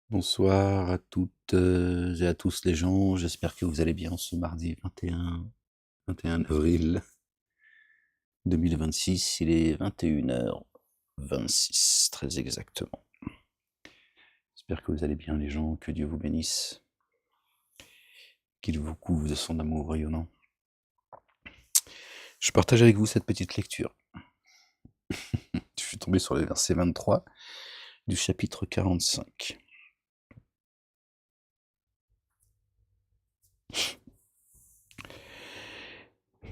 Bonsoir à toutes et à tous les gens, j'espère que vous allez bien ce mardi 21 avril 2026, il est 21h26 très exactement. J'espère que vous allez bien les gens, que Dieu vous bénisse, qu'il vous couvre de son amour rayonnant. Je partage avec vous cette petite lecture. Je suis tombé sur le verset 23 du chapitre 45.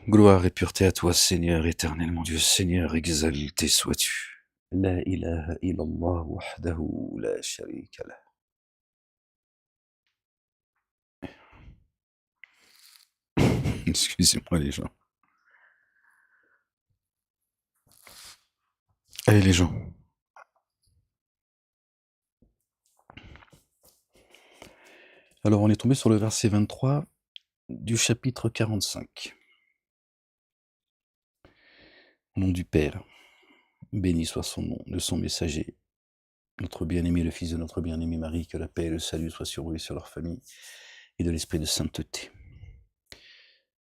Gloire et pureté à toi, Seigneur éternel, mon Dieu, Seigneur, exalté sois-tu. La ilaha illallah wahdahu la sharika lah. Excusez-moi les gens. Allez les gens. Alors on est tombé sur le verset 23 du chapitre 45. Au nom du Père, béni soit son nom, de son messager, notre bien-aimé, le Fils de notre bien-aimé Marie, que la paix et le salut soient sur eux et sur leur famille, et de l'esprit de sainteté.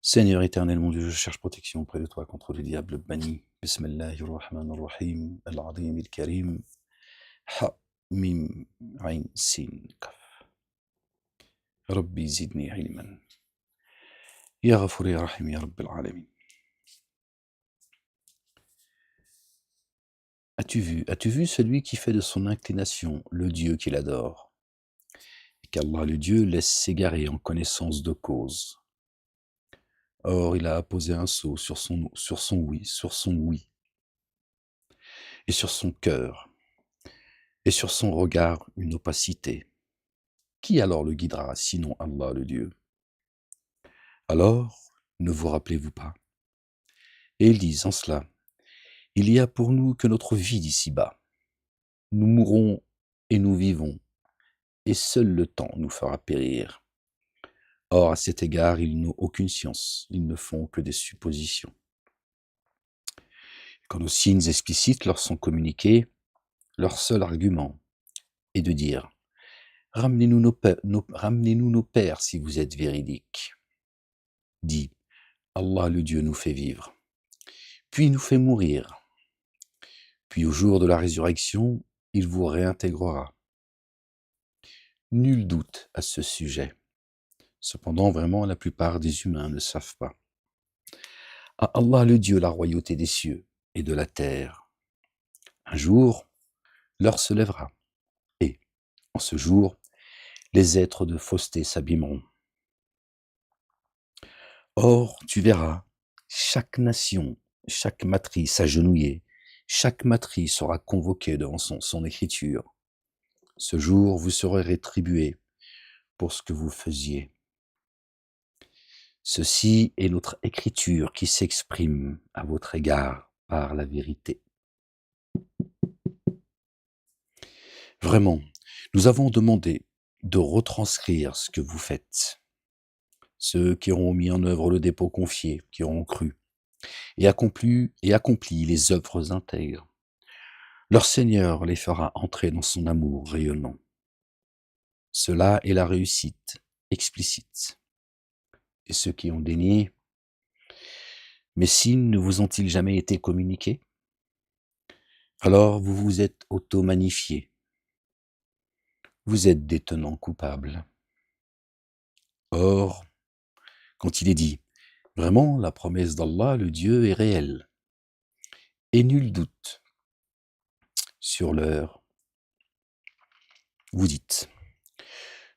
Seigneur éternel, mon Dieu, je cherche protection auprès de toi contre le diable banni. Bismillahirrahmanirrahim, al-azim al-karim, ha, mim, ayn, sin, kaf. Rabbi zidni ilman. Ya Ghafour ya Rahim ya Rabbil alamin. As-tu vu celui qui fait de son inclination le Dieu qu'il adore, et qu'Allah le Dieu laisse s'égarer en connaissance de cause. Or il a apposé un sceau sur son oui, et sur son cœur, et sur son regard une opacité. Qui alors le guidera, sinon Allah le Dieu? Alors, ne vous rappelez-vous pas? Et ils disent en cela, il y a pour nous que notre vie d'ici-bas. Nous mourrons et nous vivons, et seul le temps nous fera périr. Or, à cet égard, ils n'ont aucune science, ils ne font que des suppositions. Quand nos signes explicites leur sont communiqués, leur seul argument est de dire « Ramenez-nous nos pères si vous êtes véridiques. » Dit « Allah le Dieu nous fait vivre, puis nous fait mourir, puis au jour de la résurrection, il vous réintégrera. » Nul doute à ce sujet. Cependant, vraiment, la plupart des humains ne savent pas. À Allah le Dieu la royauté des cieux et de la terre. Un jour, l'heure se lèvera, et, en ce jour, les êtres de fausseté s'abîmeront. Or, tu verras, chaque nation, chaque matrice agenouillée, chaque matrice sera convoquée devant son écriture. Ce jour, vous serez rétribués pour ce que vous faisiez. Ceci est notre écriture qui s'exprime à votre égard par la vérité. Vraiment, nous avons demandé de retranscrire ce que vous faites. Ceux qui auront mis en œuvre le dépôt confié, qui auront cru, et accompli les œuvres intègres, leur Seigneur les fera entrer dans son amour rayonnant. Cela est la réussite explicite. Et ceux qui ont dénié, mes signes ne vous ont-ils jamais été communiqués? Alors vous vous êtes auto-magnifiés. Vous êtes des tenants coupables. Or, quand il est dit, vraiment la promesse d'Allah, le Dieu, est réelle, et nul doute sur l'heure. Vous dites,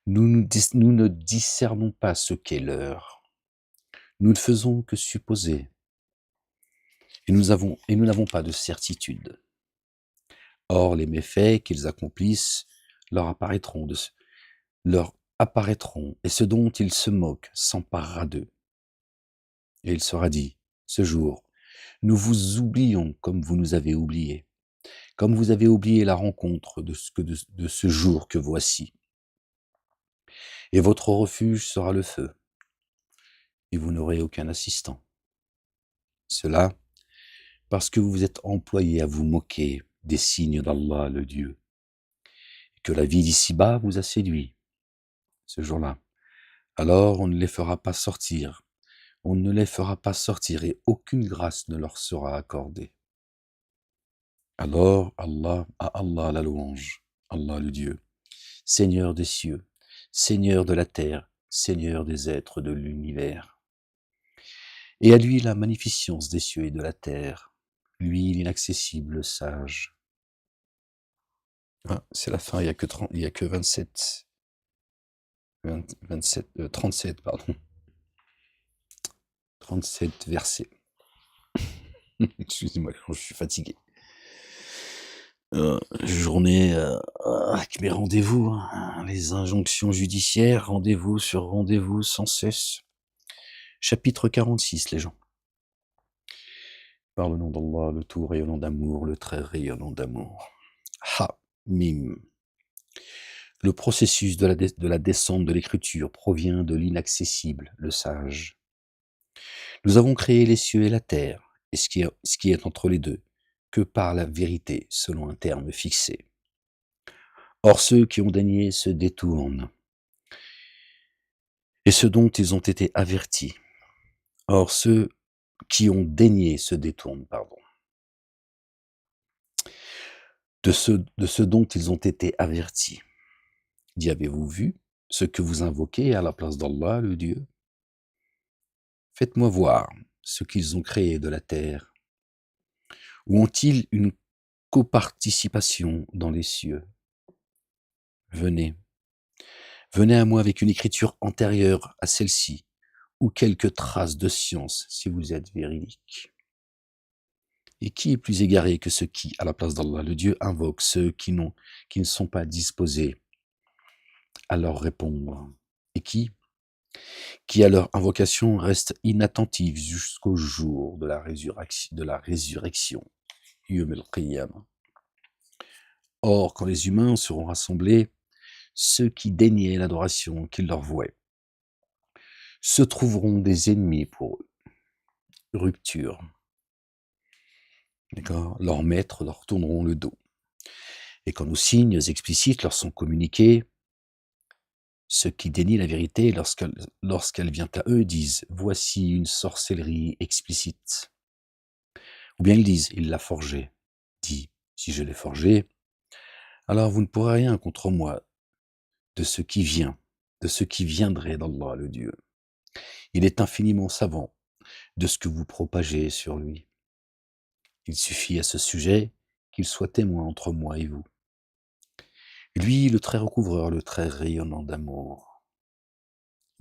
nous ne discernons pas ce qu'est l'heure. Nous ne faisons que supposer, et nous n'avons pas de certitude. Or, les méfaits qu'ils accomplissent leur apparaîtront, et ce dont ils se moquent s'emparera d'eux. Et il sera dit, ce jour, nous vous oublions comme vous nous avez oubliés, comme vous avez oublié la rencontre de ce jour que voici. Et votre refuge sera le feu, et vous n'aurez aucun assistant. Cela parce que vous vous êtes employés à vous moquer des signes d'Allah le Dieu. que la vie d'ici-bas vous a séduit, ce jour-là. Alors on ne les fera pas sortir, on ne les fera pas sortir et aucune grâce ne leur sera accordée. Alors à Allah la louange, Allah le Dieu, Seigneur des cieux, Seigneur de la terre, Seigneur des êtres de l'univers. Et à lui la magnificence des cieux et de la terre, lui l'inaccessible sage. Ah, c'est la fin, il y a que 27, 37, pardon, 37 versets. Excusez-moi, je suis fatigué. Journée avec mes rendez-vous, hein, les injonctions judiciaires, rendez-vous sur rendez-vous sans cesse. Chapitre 46, les gens. Par le nom d'Allah, le tout rayonnant d'amour, le très rayonnant d'amour. Ha, mim. Le processus de la descente de l'écriture provient de l'inaccessible, le sage. Nous avons créé les cieux et la terre, et ce qui est entre les deux, que par la vérité, selon un terme fixé. Or ceux qui ont daigné se détournent, et ce dont ils ont été avertis. Or ceux qui ont daigné se détournent, pardon, de ce dont ils ont été avertis. Dit, avez-vous vu ce que vous invoquez à la place d'Allah, le Dieu? Faites-moi voir ce qu'ils ont créé de la terre. Ou ont-ils une coparticipation dans les cieux? Venez, venez à moi avec une écriture antérieure à celle-ci, ou quelques traces de science, si vous êtes véridique. Et qui est plus égaré que ceux qui, à la place d'Allah, le Dieu, invoquent ceux qui ne sont pas disposés à leur répondre, et qui à leur invocation restent inattentifs jusqu'au jour de la résurrection, Yawm al-Qiyamah. Or, quand les humains seront rassemblés, ceux qui daignaient l'adoration qu'ils leur vouaient se trouveront des ennemis pour eux. Rupture. D'accord? Leurs maîtres leur tourneront le dos. Et quand nos signes explicites leur sont communiqués, ceux qui dénient la vérité, lorsqu'elle vient à eux, disent « Voici une sorcellerie explicite ». Ou bien ils disent « Il l'a forgée ». Dit « Si je l'ai forgée, alors vous ne pourrez rien contre moi de ce qui vient, de ce qui viendrait d'Allah le Dieu. Il est infiniment savant de ce que vous propagez sur lui. Il suffit à ce sujet qu'il soit témoin entre moi et vous. Lui, le très recouvreur, le très rayonnant d'amour,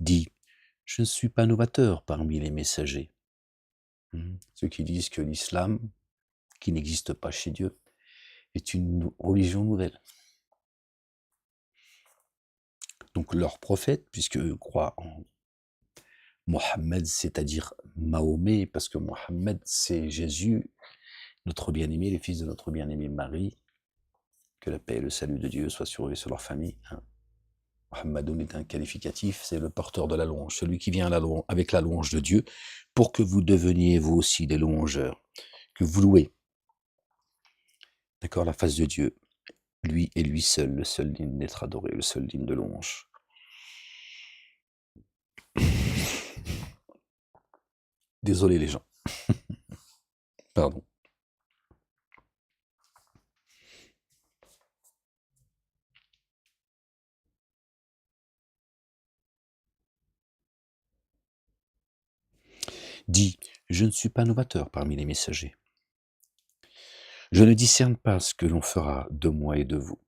dit « Je ne suis pas novateur parmi les messagers. » Ceux qui disent que l'islam, qui n'existe pas chez Dieu, est une religion nouvelle. Donc leur prophète, puisqu'eux croient en Mohammed, c'est-à-dire Mahomet, parce que Mohammed, c'est Jésus, notre bien-aimé, les fils de notre bien-aimée Marie, que la paix et le salut de Dieu soient sur eux et sur leur famille. Mohammedoun est un qualificatif, c'est le porteur de la louange, celui qui vient avec la louange de Dieu, pour que vous deveniez vous aussi des louangeurs, que vous louez, d'accord, la face de Dieu, lui et lui seul, le seul digne d'être adoré, le seul digne de louange. Désolé les gens. Pardon. Dit, je ne suis pas novateur parmi les messagers. Je ne discerne pas ce que l'on fera de moi et de vous.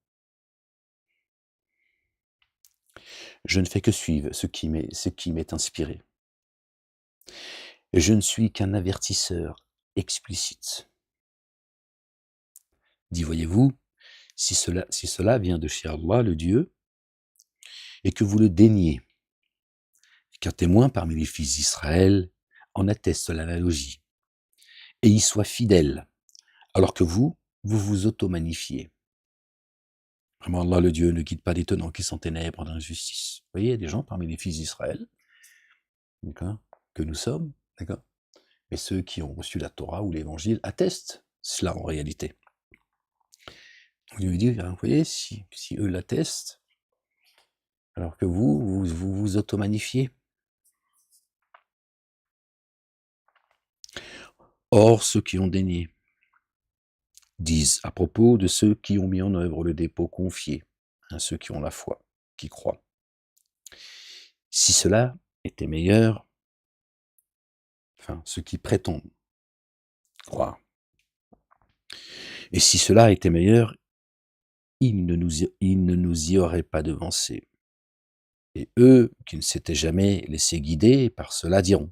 Je ne fais que suivre ce qui m'est inspiré. Et je ne suis qu'un avertisseur explicite. Dit, voyez-vous, si cela vient de chez Allah, le Dieu, et que vous le daignez, qu'un témoin parmi les fils d'Israël en atteste l'analogie, et y soit fidèle, alors que vous vous auto-magnifiez. Vraiment, Allah, le Dieu, ne guide pas des tenants qui sont ténèbres d'injustice. Vous voyez, il y a des gens parmi les fils d'Israël, d'accord, que nous sommes, d'accord, et ceux qui ont reçu la Torah ou l'Évangile attestent cela en réalité. Vous lui dites, vous voyez, si eux l'attestent, alors que vous auto-magnifiez. Or, ceux qui ont dénié disent à propos de ceux qui ont mis en œuvre le dépôt confié, ceux qui ont la foi, qui croient. Si cela était meilleur, enfin, ceux qui prétendent croire, et si cela était meilleur, ils ne nous y auraient pas devancés. Et eux, qui ne s'étaient jamais laissés guider par cela, diront,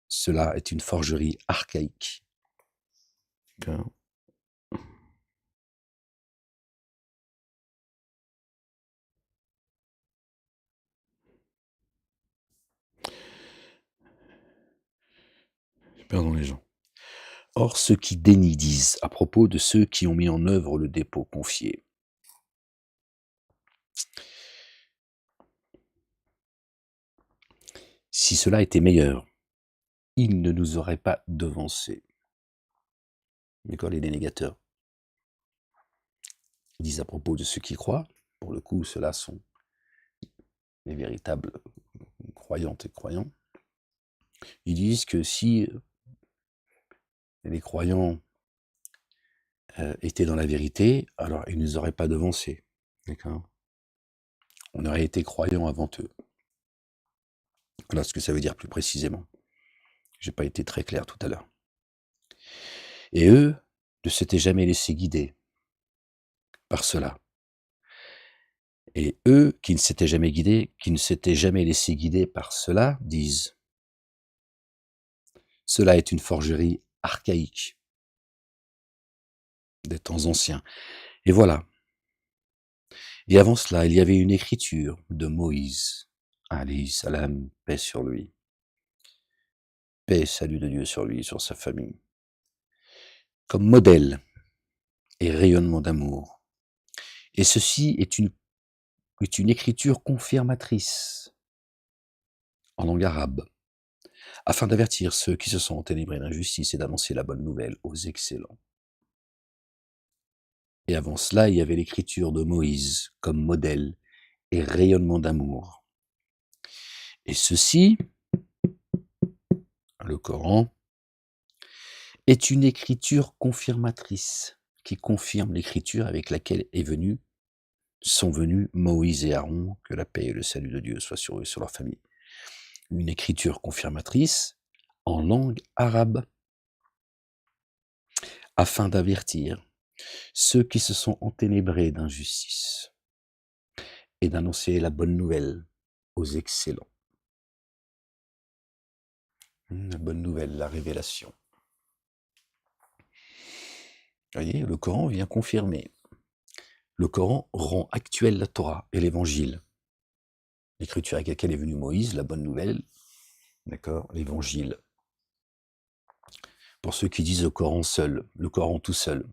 cela est une forgerie archaïque. D'accord. Pardon les gens. Or, ceux qui dénient disent à propos de ceux qui ont mis en œuvre le dépôt confié. Si cela était meilleur, ils ne nous auraient pas devancés. D'accord, les dénégateurs disent à propos de ceux qui croient, pour le coup, ceux-là sont les véritables croyantes et croyants. Ils disent que si les croyants étaient dans la vérité, alors ils ne nous auraient pas devancés. D'accord. On aurait été croyants avant eux. Voilà ce que ça veut dire plus précisément. J'ai pas été très clair tout à l'heure. Et eux ne s'étaient jamais laissés guider par cela. Et eux, qui ne s'étaient jamais laissés guider par cela, disent « Cela est une forgerie archaïque des temps anciens. » Et voilà. Et avant cela, il y avait une écriture de Moïse, alayhi salam, paix sur lui. Paix et salut de Dieu sur lui, sur sa famille. Comme modèle et rayonnement d'amour. Et ceci est une écriture confirmatrice en langue arabe, afin d'avertir ceux qui se sont enténébrés d'injustice et d'annoncer la bonne nouvelle aux excellents. Et avant cela, il y avait l'écriture de Moïse comme modèle et rayonnement d'amour. Et ceci, le Coran, est une écriture confirmatrice, qui confirme l'écriture avec laquelle sont venus Moïse et Aaron, que la paix et le salut de Dieu soient sur eux et sur leur famille. Une écriture confirmatrice en langue arabe, afin d'avertir ceux qui se sont enténébrés d'injustice et d'annoncer la bonne nouvelle aux excellents. La bonne nouvelle, la révélation. Vous voyez, le Coran vient confirmer. Le Coran rend actuelle la Torah et l'Évangile. L'écriture avec laquelle est venu Moïse, la bonne nouvelle, d'accord, l'Évangile. Pour ceux qui disent le Coran seul, le Coran tout seul,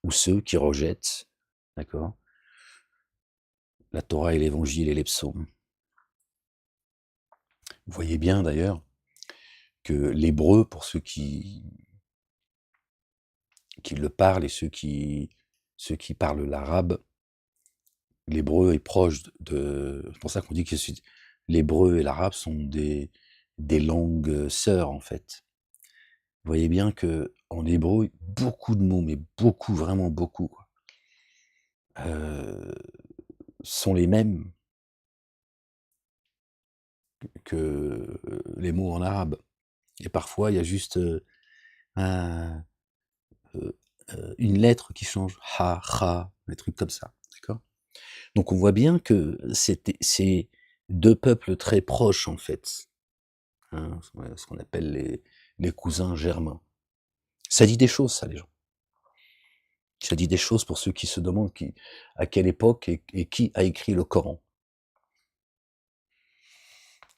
ou ceux qui rejettent, d'accord, la Torah et l'Évangile et les psaumes. Vous voyez bien d'ailleurs que l'hébreu, pour ceux qui le parlent et ceux qui parlent l'arabe, l'hébreu est proche de... C'est pour ça qu'on dit que l'hébreu et l'arabe sont des langues sœurs, en fait. Vous voyez bien qu'en hébreu, beaucoup de mots, mais beaucoup, vraiment beaucoup, sont les mêmes que les mots en arabe. Et parfois, il y a juste une lettre qui change, ha, ha, des trucs comme ça, d'accord? Donc on voit bien que c'est deux peuples très proches, en fait, hein, ce qu'on appelle les cousins germains. Ça dit des choses, ça, les gens. Ça dit des choses pour ceux qui se demandent à quelle époque et qui a écrit le Coran.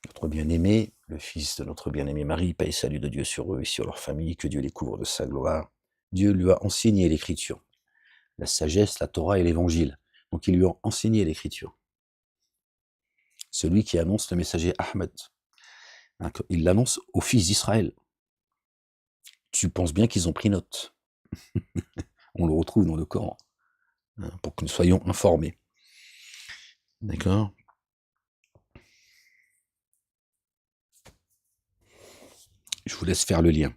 Notre bien-aimé, le fils de notre bien-aimé Marie, paix et salut de Dieu sur eux et sur leur famille, que Dieu les couvre de sa gloire. Dieu lui a enseigné l'écriture, la sagesse, la Torah et l'évangile. Donc il lui a enseigné l'écriture. Celui qui annonce le messager Ahmed, hein, il l'annonce aux fils d'Israël. Tu penses bien qu'ils ont pris note. On le retrouve dans le Coran. hein, pour que nous soyons informés. D'accord? Je vous laisse faire le lien.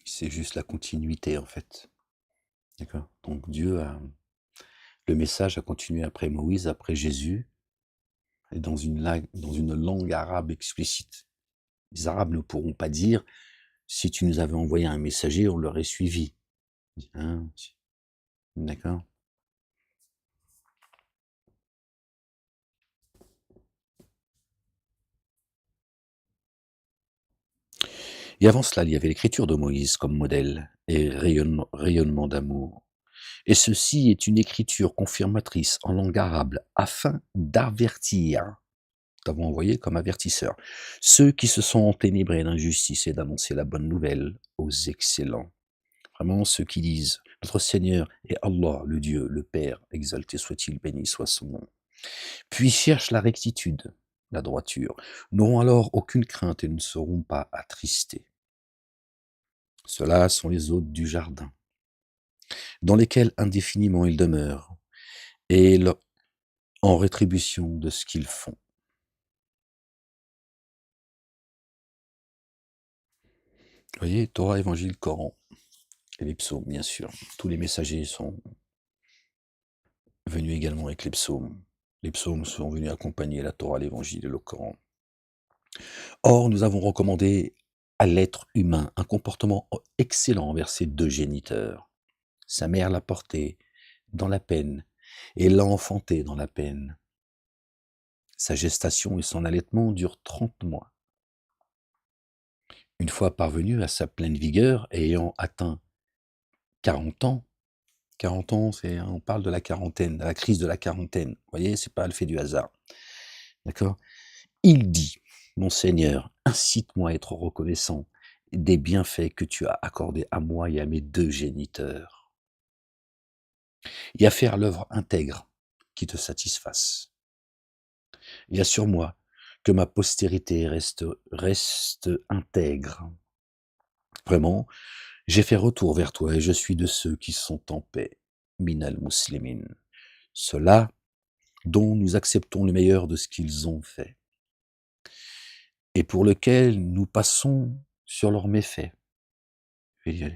C'est juste la continuité, en fait. D'accord? Donc Dieu a le message a continué après Moïse, après Jésus, et dans une langue arabe explicite. Les Arabes ne pourront pas dire: «Si tu nous avais envoyé un messager, on l'aurait suivi». Hein? D'accord? Et avant cela, il y avait l'écriture de Moïse comme modèle et rayonnement d'amour. Et ceci est une écriture confirmatrice en langue arabe afin d'avertir, nous t'avons envoyé comme avertisseur, ceux qui se sont enténébrés d'injustice et d'annoncer la bonne nouvelle aux excellents. Vraiment ceux qui disent: «Notre Seigneur est Allah, le Dieu, le Père, exalté soit-il, béni soit son nom». Puis cherchent la rectitude, la droiture, n'auront alors aucune crainte et ne seront pas attristés. Ceux-là sont les hôtes du jardin, dans lesquels indéfiniment ils demeurent, et en rétribution de ce qu'ils font. Vous voyez, Torah, Évangile, Coran et les psaumes, bien sûr. Tous les messagers sont venus également avec les psaumes. Les psaumes sont venus accompagner la Torah, l'Évangile et le Coran. Or, nous avons recommandé à l'être humain un comportement excellent envers ses deux géniteurs. Sa mère l'a porté dans la peine et l'a enfanté dans la peine. Sa gestation et son allaitement durent 30 mois. Une fois parvenu à sa pleine vigueur et ayant atteint 40 ans, 40 ans, on parle de la quarantaine, de la crise de la quarantaine. Vous voyez, c'est pas le fait du hasard. D'accord? Il dit: «Mon Seigneur, incite-moi à être reconnaissant des bienfaits que tu as accordés à moi et à mes deux géniteurs, et à faire l'œuvre intègre qui te satisfasse. Et assure-moi que ma postérité reste intègre. Vraiment, j'ai fait retour vers toi et je suis de ceux qui sont en paix. Minal muslimin. Ceux-là dont nous acceptons le meilleur de ce qu'ils ont fait et pour lequel nous passons sur leurs méfaits.»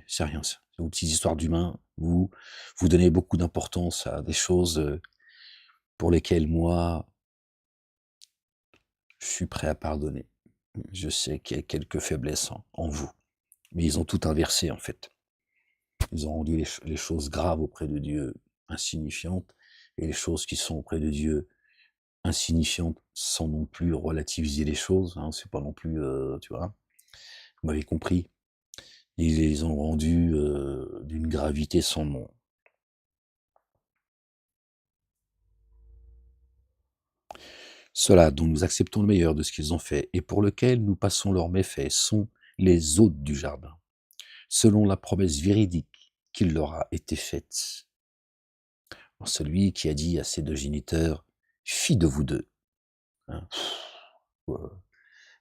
C'est rien ça. C'est vos petites histoires d'humains. Vous donnez beaucoup d'importance à des choses pour lesquelles moi, je suis prêt à pardonner. Je sais qu'il y a quelques faiblesses en vous, mais ils ont tout inversé en fait. Ils ont rendu les choses graves auprès de Dieu insignifiantes, et les choses qui sont auprès de Dieu insignifiantes sans non plus relativiser les choses, hein, c'est pas non plus, tu vois? Vous m'avez compris? Ils les ont rendues d'une gravité sans nom. Ceux-là dont nous acceptons le meilleur de ce qu'ils ont fait et pour lequel nous passons leurs méfaits sont les hôtes du jardin, selon la promesse véridique qui leur a été faite. Alors celui qui a dit à ses deux géniteurs: «Fi de vous deux», hein,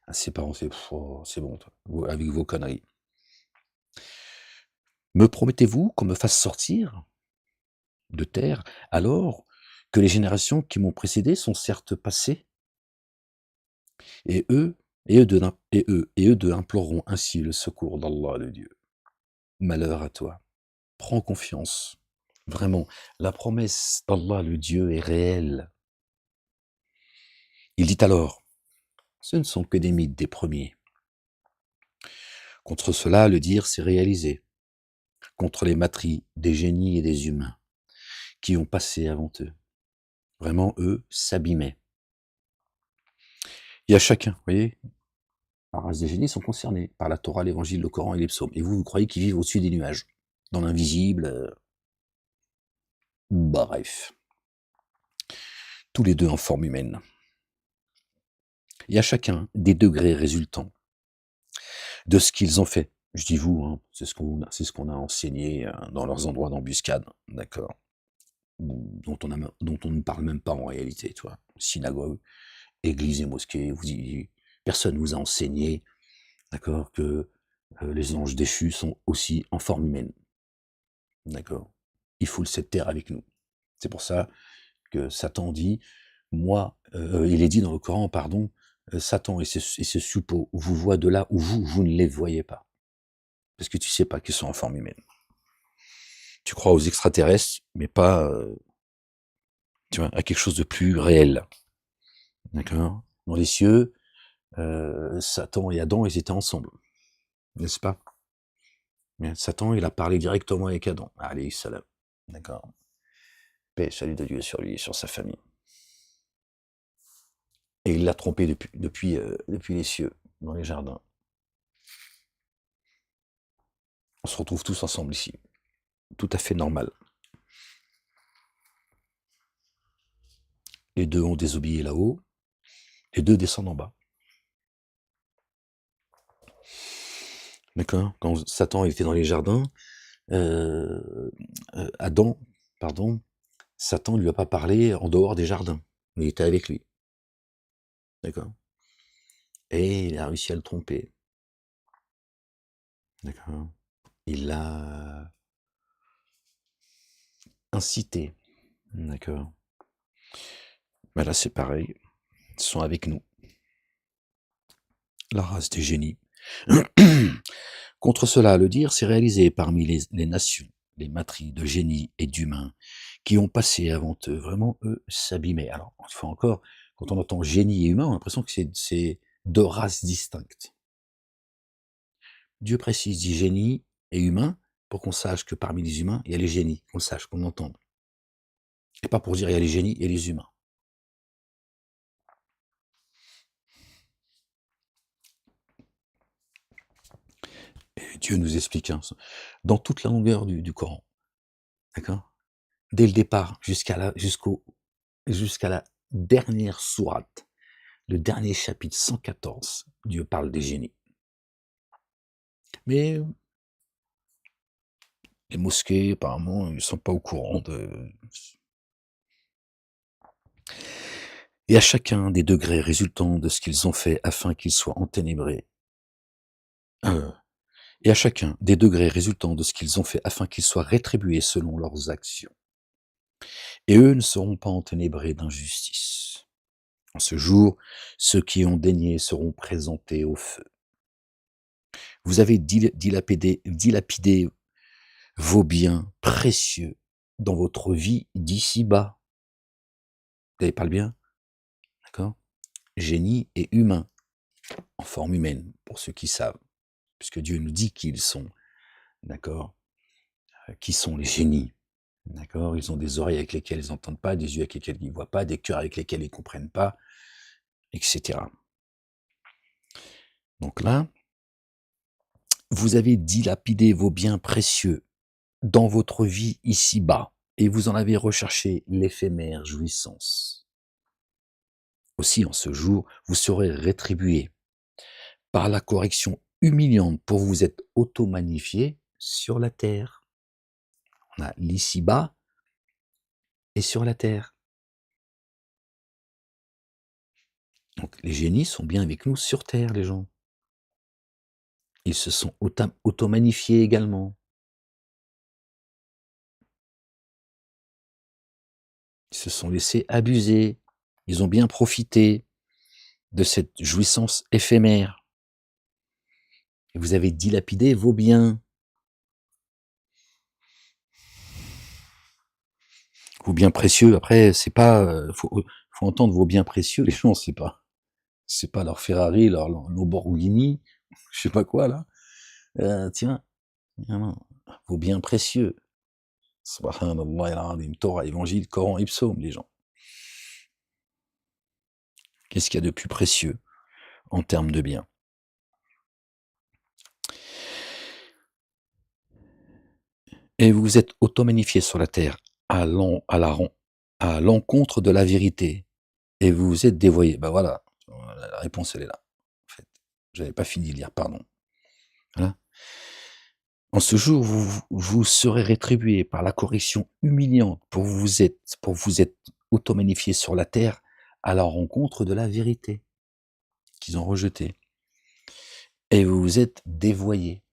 à ses parents, c'est bon, toi, avec vos conneries. Me promettez-vous qu'on me fasse sortir de terre alors que les générations qui m'ont précédé sont certes passées? Et eux de imploreront ainsi le secours d'Allah le Dieu. Malheur à toi, prends confiance. Vraiment, la promesse d'Allah le Dieu est réelle. Il dit alors: ce ne sont que des mythes des premiers. Contre cela, le dire s'est réalisé. Contre les matries des génies et des humains qui ont passé avant eux. Vraiment, eux s'abîmaient. Il y a chacun, vous voyez, la race des génies sont concernés par la Torah, l'Évangile, le Coran et les psaumes. Et vous croyez qu'ils vivent au-dessus des nuages, dans l'invisible. Bref, tous les deux en forme humaine. Il y a chacun des degrés résultants de ce qu'ils ont fait. Je dis vous, hein, c'est ce qu'on a enseigné dans leurs endroits d'embuscade, d'accord, dont on ne parle même pas en réalité, tu vois. Synagogue, église et mosquée, vous y Personne ne vous a enseigné, d'accord, que les anges déchus sont aussi en forme humaine. D'accord? Il foule cette terre avec nous. C'est pour ça que Satan dit, moi, il est dit dans le Coran, pardon, Satan et ses suppôts vous voient de là où vous ne les voyez pas. Parce que tu sais pas qu'ils sont en forme humaine. Tu crois aux extraterrestres, mais pas, tu vois, à quelque chose de plus réel. D'accord? Dans les cieux, Satan et Adam, ils étaient ensemble, n'est-ce pas? Mais Satan, il a parlé directement avec Adam, alayhi salam. D'accord? Paix et salut de Dieu sur lui et sur sa famille. Et il l'a trompé depuis les cieux, dans les jardins. On se retrouve tous ensemble ici. Tout à fait normal. Les deux ont désobéi là-haut, les deux descendent en bas. D'accord? Quand Satan était dans les jardins, Adam, pardon, Satan ne lui a pas parlé en dehors des jardins. Il était avec lui. D'accord? Et il a réussi à le tromper. D'accord? Il l'a incité. D'accord? Ben là, c'est pareil. Ils sont avec nous. La race des génies. Contre cela, à le dire, c'est réalisé parmi les nations, les matrices de génies et d'humains qui ont passé avant eux. Vraiment, eux s'abîmaient. Alors, une fois encore, quand on entend génie et humain, on a l'impression que c'est deux races distinctes. Dieu précise, dit génie et humain, pour qu'on sache que parmi les humains, il y a les génies, qu'on le sache, qu'on l'entende. Et pas pour dire il y a les génies et les humains. Et Dieu nous explique, hein, dans toute la longueur du Coran, d'accord? Dès le départ jusqu'à la dernière sourate, le dernier chapitre 114, Dieu parle des génies. Mais les mosquées, apparemment, ils ne sont pas au courant de... Et à chacun des degrés résultant de ce qu'ils ont fait afin qu'ils soient enténébrés. Et à chacun des degrés résultant de ce qu'ils ont fait afin qu'ils soient rétribués selon leurs actions. Et eux ne seront pas enténébrés d'injustice. En ce jour, ceux qui ont daigné seront présentés au feu. Vous avez dilapidé vos biens précieux dans votre vie d'ici-bas. Vous avez parlé bien? D'accord? Génie et humain, en forme humaine, pour ceux qui savent, puisque Dieu nous dit qu'ils sont, d'accord? Qui sont les génies, d'accord? Ils ont des oreilles avec lesquelles ils n'entendent pas, des yeux avec lesquels ils ne voient pas, des cœurs avec lesquels ils ne comprennent pas, etc. Donc là, vous avez dilapidé vos biens précieux dans votre vie ici-bas, et vous en avez recherché l'éphémère jouissance. Aussi, en ce jour, vous serez rétribués par la correction humiliante pour vous être auto-magnifié sur la terre. On a l'ici-bas et sur la terre. Donc les génies sont bien avec nous sur terre, les gens. Ils se sont auto-magnifiés également. Ils se sont laissés abuser. Ils ont bien profité de cette jouissance éphémère. Et vous avez dilapidé vos biens. Vos biens précieux, après, c'est pas... faut entendre vos biens précieux, les gens, c'est pas leur Ferrari, leur Lamborghini, je sais pas quoi, là. Tiens, non, vos biens précieux. Subhanallah al-azim, Torah, Évangile, Coran et Psaume, les gens. Qu'est-ce qu'il y a de plus précieux en termes de biens? Et vous vous êtes auto-magnifié sur la terre à l'encontre de la vérité. Et vous vous êtes dévoyé. Ben voilà, la réponse, elle est là. En fait, j'avais pas fini de lire, pardon. Voilà. En ce jour, vous serez rétribué par la correction humiliante pour vous être auto-magnifié sur la terre à la rencontre de la vérité. qu'ils ont rejeté. Et vous vous êtes dévoyés.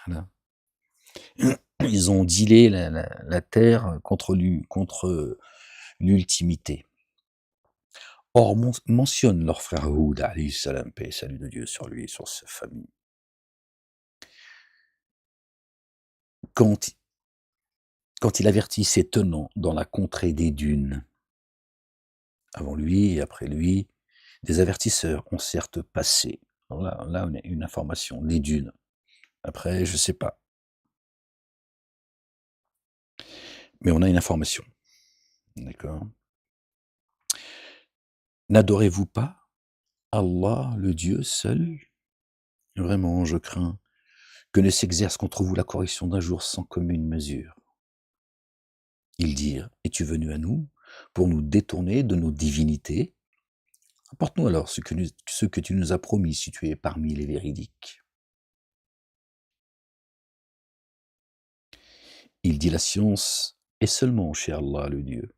Voilà. Ils ont dealé la terre contre l'ultimité. Or, mentionne leur frère Houd, alayhi salam, paix et salut de Dieu sur lui et sur sa famille. Quand, quand il avertit ses tenants dans la contrée des dunes, avant lui et après lui, des avertisseurs ont certes passé. Alors là, on a une information, les dunes. Après, je sais pas. Mais on a une information. D'accord. N'adorez-vous pas Allah, le Dieu seul? Vraiment, je crains que ne s'exerce contre vous la correction d'un jour sans commune mesure. Ils dirent: Es-tu venu à nous pour nous détourner de nos divinités? Apporte-nous alors ce que tu nous as promis si tu es parmi les véridiques. Il dit: La science est seulement chez Allah, le Dieu.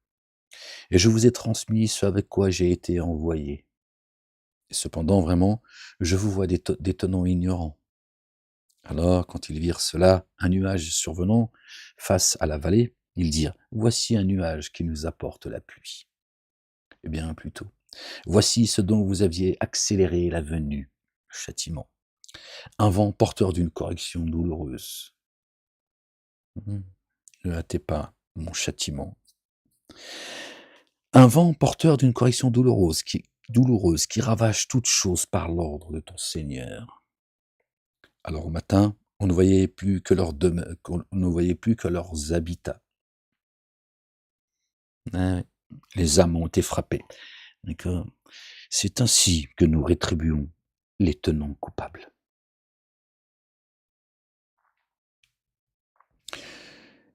Et je vous ai transmis ce avec quoi j'ai été envoyé. Et cependant, vraiment, je vous vois des tenants ignorants. Alors, quand ils virent cela, un nuage survenant face à la vallée, ils dirent: Voici un nuage qui nous apporte la pluie. Eh bien, plutôt, voici ce dont vous aviez accéléré la venue, le châtiment. Un vent porteur d'une correction douloureuse. Ne hâtez pas mon châtiment. Un vent porteur d'une correction douloureuse qui ravage toute chose par l'ordre de ton Seigneur. Alors au matin, on ne voyait plus que leurs habitats. Ouais, les âmes ont été frappées. D'accord. C'est ainsi que nous rétribuons les tenants coupables.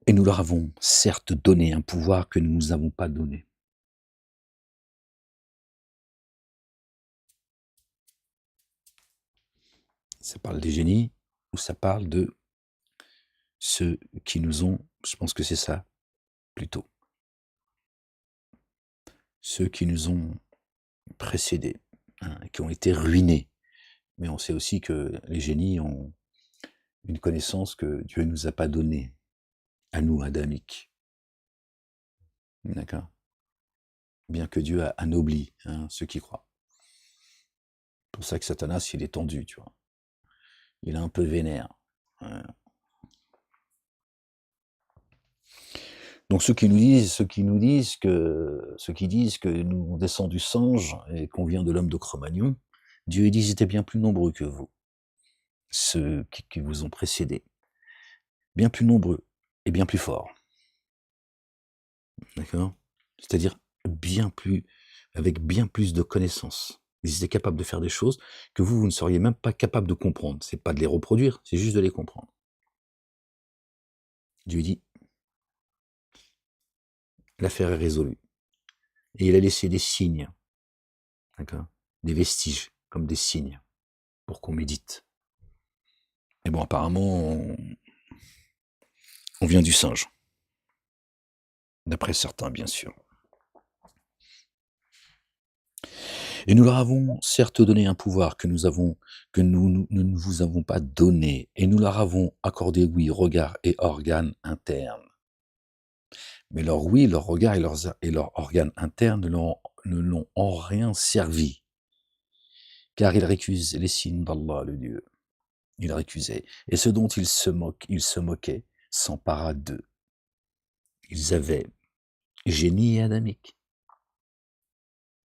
Et nous leur avons certes donné un pouvoir que nous ne nous avons pas donné. Ça parle des génies ou ça parle de ceux qui nous ont, je pense que c'est ça plutôt, ceux qui nous ont précédés, hein, qui ont été ruinés. Mais on sait aussi que les génies ont une connaissance que Dieu ne nous a pas donnée, à nous, adamiques. D'accord. Bien que Dieu a anobli ceux qui croient. C'est pour ça que Satanas, il est tendu, tu vois. Il est un peu vénère. Donc ceux qui disent que nous descendons du singe et qu'on vient de l'homme de Cro-Magnon, Dieu dit: ils étaient bien plus nombreux que vous, ceux qui vous ont précédés, bien plus nombreux et bien plus forts. D'accord? C'est-à-dire avec bien plus de connaissances. Ils étaient capables de faire des choses que vous ne seriez même pas capable de comprendre. C'est pas de les reproduire, c'est juste de les comprendre. Dieu dit: l'affaire est résolue. Et il a laissé des signes, d'accord? Des vestiges, comme des signes, pour qu'on médite. Et bon, apparemment, on vient du singe. D'après certains, bien sûr. Et nous leur avons certes donné un pouvoir que nous ne vous avons pas donné, et nous leur avons accordé, oui, regard et organes internes. Mais leur oui, leur regard et leurs organes internes ne l'ont en rien servi, car ils récusent les signes d'Allah, le Dieu. Ils récusaient. Et ce dont ils se moquaient, s'empara d'eux. Ils avaient génie et adamique.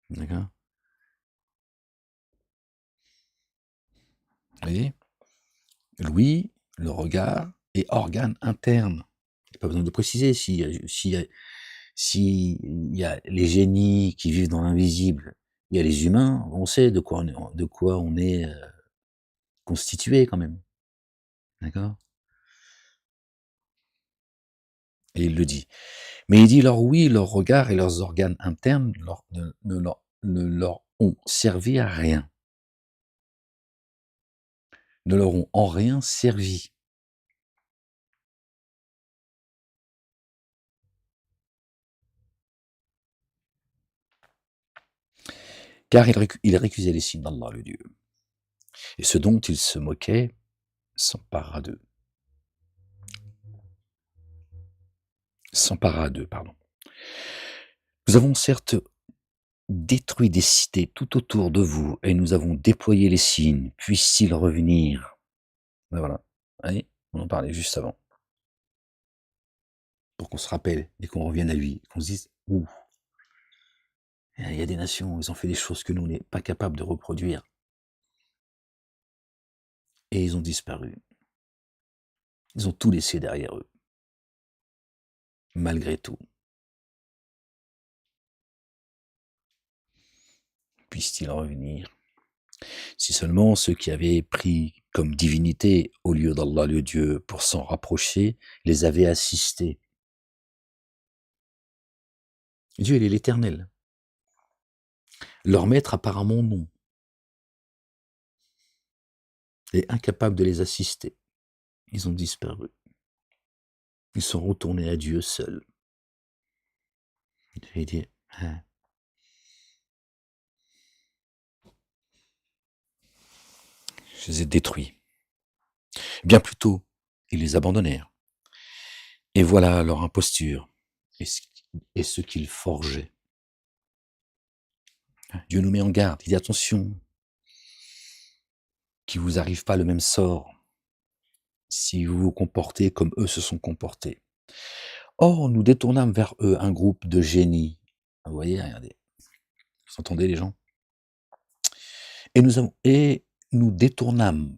D'accord? Vous voyez? L'ouïe, le regard et organes internes. Il n'y a pas besoin de préciser s'il y a les génies qui vivent dans l'invisible, il y a les humains, on sait de quoi on est constitué quand même. D'accord? Et il le dit. Mais il dit leur oui, leur regard et leurs organes internes ne leur ont servi à rien. Ne leur ont en rien servi. car il récusait les signes d'Allah, le Dieu. Et ce dont il se moquait s'empara d'eux. S'empara d'eux, pardon. Nous avons certes détruit des cités tout autour de vous, et nous avons déployé les signes. Puisse-t-il revenir? Ben voilà. Allez, on en parlait juste avant. Pour qu'on se rappelle et qu'on revienne à lui, qu'on se dise, ouh, il y a des nations, ils ont fait des choses que nous, on n'est pas capable de reproduire. Et ils ont disparu. Ils ont tout laissé derrière eux. Malgré tout. Puisse-t-il revenir? Si seulement ceux qui avaient pris comme divinité au lieu d'Allah le Dieu pour s'en rapprocher, les avaient assistés. Dieu, il est l'Éternel. Leur maître, apparemment, non. Et incapable de les assister. Ils ont disparu. Ils sont retournés à Dieu seul. Il dit, hein, je les ai détruits. Bien plus tôt, ils les abandonnèrent. Et voilà leur imposture et ce qu'ils forgeaient. Dieu nous met en garde. Il dit attention, qu'il vous arrive pas le même sort si vous vous comportez comme eux se sont comportés. Or, nous détournâmes vers eux un groupe de génies. Vous voyez, regardez. Vous entendez les gens? Et nous détournâmes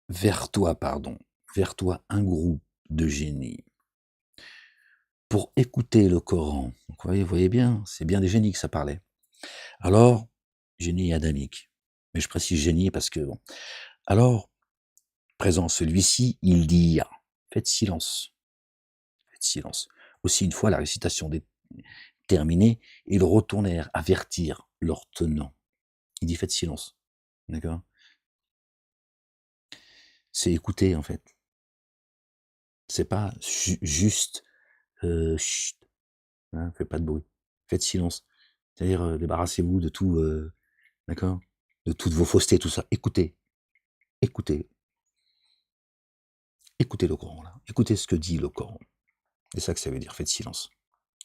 vers toi un groupe de génies pour écouter le Coran. Donc, vous voyez bien, c'est bien des génies que ça parlait. Alors, génie adamique. Mais je précise génie parce que, bon. Alors, présent celui-ci, il dit, faites silence. Faites silence. Aussi, une fois la récitation terminée, ils retournèrent avertir leur tenant. Il dit, faites silence. D'accord? C'est écouter, en fait. C'est pas juste, chut, hein, faites pas de bruit. Faites silence. C'est-à-dire, débarrassez-vous de tout, d'accord? De toutes vos faussetés, tout ça. Écoutez. Écoutez. Écoutez le Coran, là. Écoutez ce que dit le Coran. C'est ça que ça veut dire, faites silence.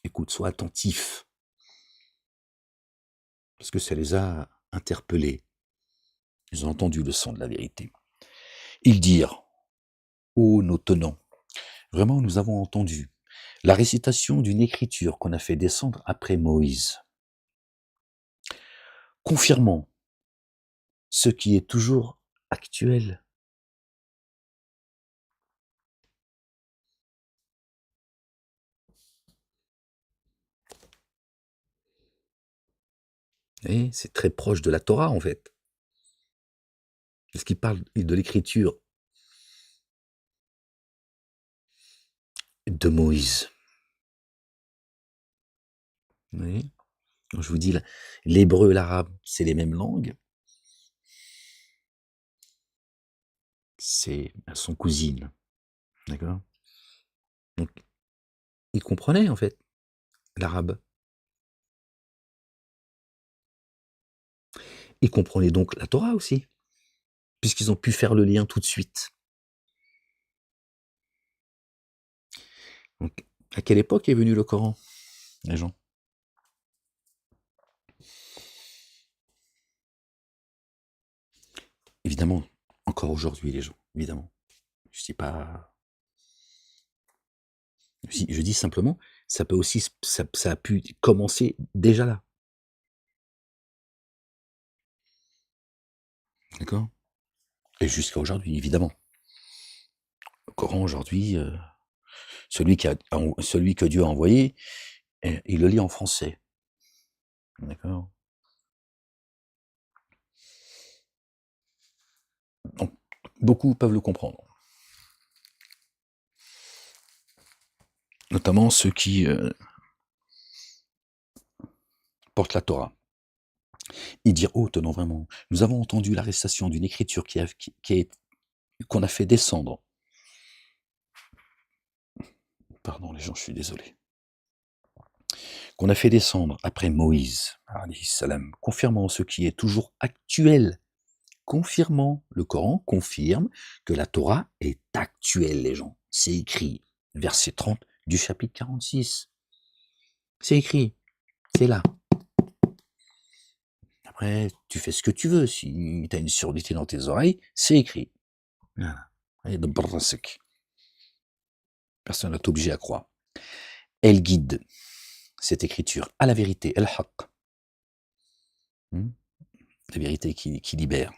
Écoute, sois attentif. Parce que ça les a interpellés. Ils ont entendu le son de la vérité. Ils dirent, ô nos tenants, vraiment nous avons entendu la récitation d'une écriture qu'on a fait descendre après Moïse, confirmant ce qui est toujours actuel. Et c'est très proche de la Torah, en fait. Parce qu'il parle de l'écriture de Moïse. Oui. Je vous dis, l'hébreu et l'arabe, c'est les mêmes langues. Elles sont cousines. D'accord? Donc, ils comprenaient, en fait, l'arabe. Ils comprenaient donc la Torah aussi, puisqu'ils ont pu faire le lien tout de suite. Donc, à quelle époque est venu le Coran, les gens? Évidemment, encore aujourd'hui, les gens, évidemment. Je dis pas. Je dis simplement, ça peut aussi, ça a pu commencer déjà là. D'accord? Et jusqu'à aujourd'hui, évidemment. Le Coran aujourd'hui, celui que Dieu a envoyé, il le lit en français. D'accord? Donc, beaucoup peuvent le comprendre. Notamment ceux qui portent la Torah. Ils dirent, oh, tenons vraiment, nous avons entendu la récitation d'une écriture qu'on a fait descendre. Pardon les gens, je suis désolé. qu'on a fait descendre après Moïse, alayhi salam, confirmant ce qui est toujours actuel, confirmant, le Coran confirme que la Torah est actuelle, les gens. C'est écrit, verset 30 du chapitre 46. C'est écrit, c'est là. Après, tu fais ce que tu veux. Si tu as une surdité dans tes oreilles, c'est écrit. Voilà. Et de brasek. Personne n'est obligé à croire. Elle guide cette écriture à la vérité, al-haq. La vérité qui libère.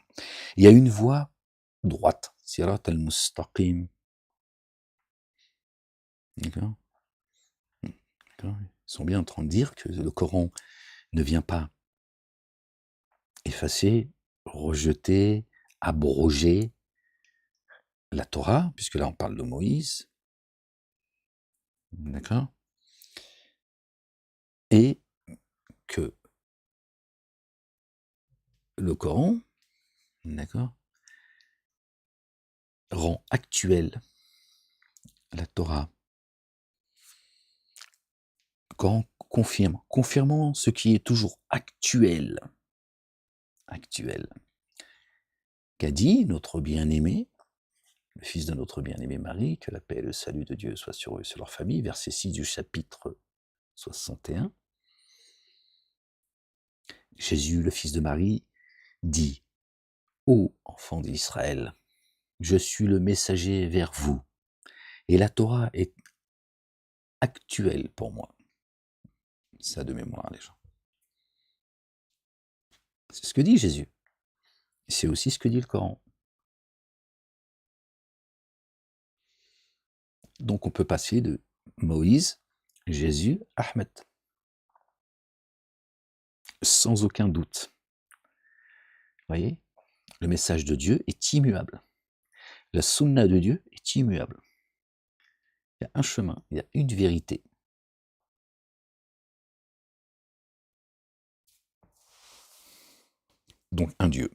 Il y a une voie droite, sirat al-mustaqim. D'accord. Ils sont bien en train de dire que le Coran ne vient pas effacer, rejeter, abroger la Torah, puisque là on parle de Moïse, d'accord, et que le Coran, d'accord, rend actuelle la Torah. Le Coran confirme, confirmant ce qui est toujours actuel. Actuel. Qu'a dit notre bien-aimé, le fils de notre bien-aimé Marie, que la paix et le salut de Dieu soient sur eux et sur leur famille, verset 6 du chapitre 61. Jésus, le fils de Marie, dit: Ô enfants d'Israël, je suis le messager vers vous, et la Torah est actuelle pour moi. Ça de mémoire, les gens. C'est ce que dit Jésus. C'est aussi ce que dit le Coran. Donc on peut passer de Moïse, Jésus, Ahmed. Sans aucun doute. Vous voyez, le message de Dieu est immuable. La sunna de Dieu est immuable. Il y a un chemin, il y a une vérité. Donc un Dieu.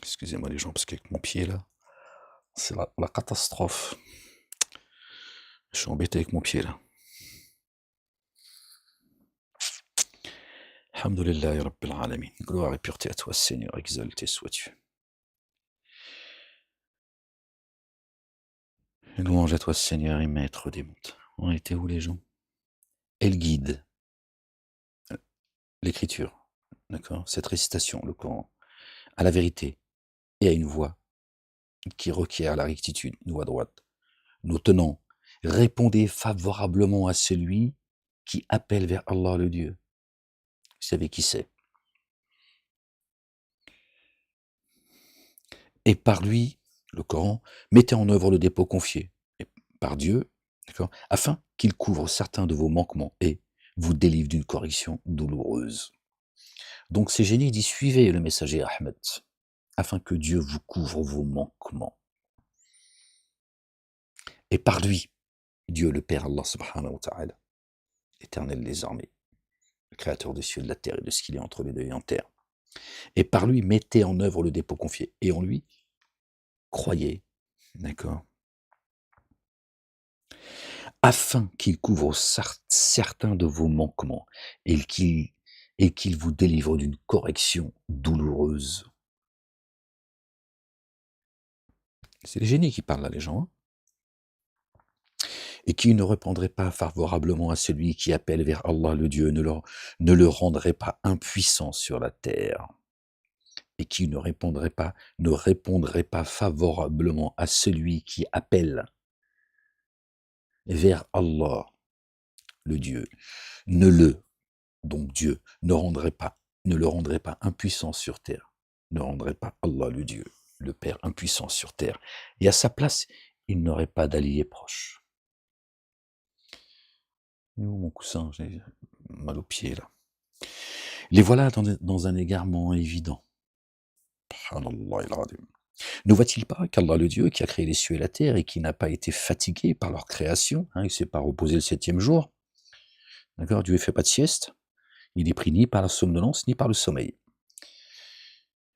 Excusez-moi les gens, parce qu'avec mon pied là, c'est la catastrophe. Je suis embêté avec mon pied là. Alhamdulillah Rabbil Alamin. Gloire et pureté à toi, Seigneur, exalté sois-tu. Louange à toi, Seigneur et Maître des mondes. On était où les gens? Elle guide l'écriture, d'accord, cette récitation, le Coran, à la vérité et à une voix qui requiert la rectitude, une voix droite. Nous tenons, répondez favorablement à celui qui appelle vers Allah le Dieu. Vous savez qui c'est. Et par lui, le Coran, mettez en œuvre le dépôt confié et par Dieu, d'accord, afin qu'il couvre certains de vos manquements et vous délivre d'une correction douloureuse. Donc ces génies disent suivez le messager Ahmed, afin que Dieu vous couvre vos manquements. Et par lui, Dieu le Père, Allah subhanahu wa ta'ala, éternel des armées, le créateur des cieux, de la terre et de ce qu'il y a entre les deux et en terre. Et par lui, mettez en œuvre le dépôt confié. Et en lui, croyez, d'accord, afin qu'il couvre certains de vos manquements et qu'il vous délivre d'une correction douloureuse. C'est les génies qui parlent là, les gens. Hein, et qui ne répondrait pas favorablement à celui qui appelle vers Allah le Dieu, ne le rendrait pas impuissant sur la terre. Et qui ne répondrait pas favorablement à celui qui appelle vers Allah le Dieu, donc Dieu, ne le rendrait pas impuissant sur terre, ne rendrait pas Allah le Dieu, le Père impuissant sur terre. Et à sa place, il n'aurait pas d'allié proche. Où mon coussin, j'ai mal au pied là. Les voilà dans un égarement évident. Ne voit-il pas qu'Allah le Dieu qui a créé les cieux et la terre et qui n'a pas été fatigué par leur création, hein, il ne s'est pas reposé le 7e jour, d'accord, Dieu ne fait pas de sieste, il n'est pris ni par la somnolence ni par le sommeil.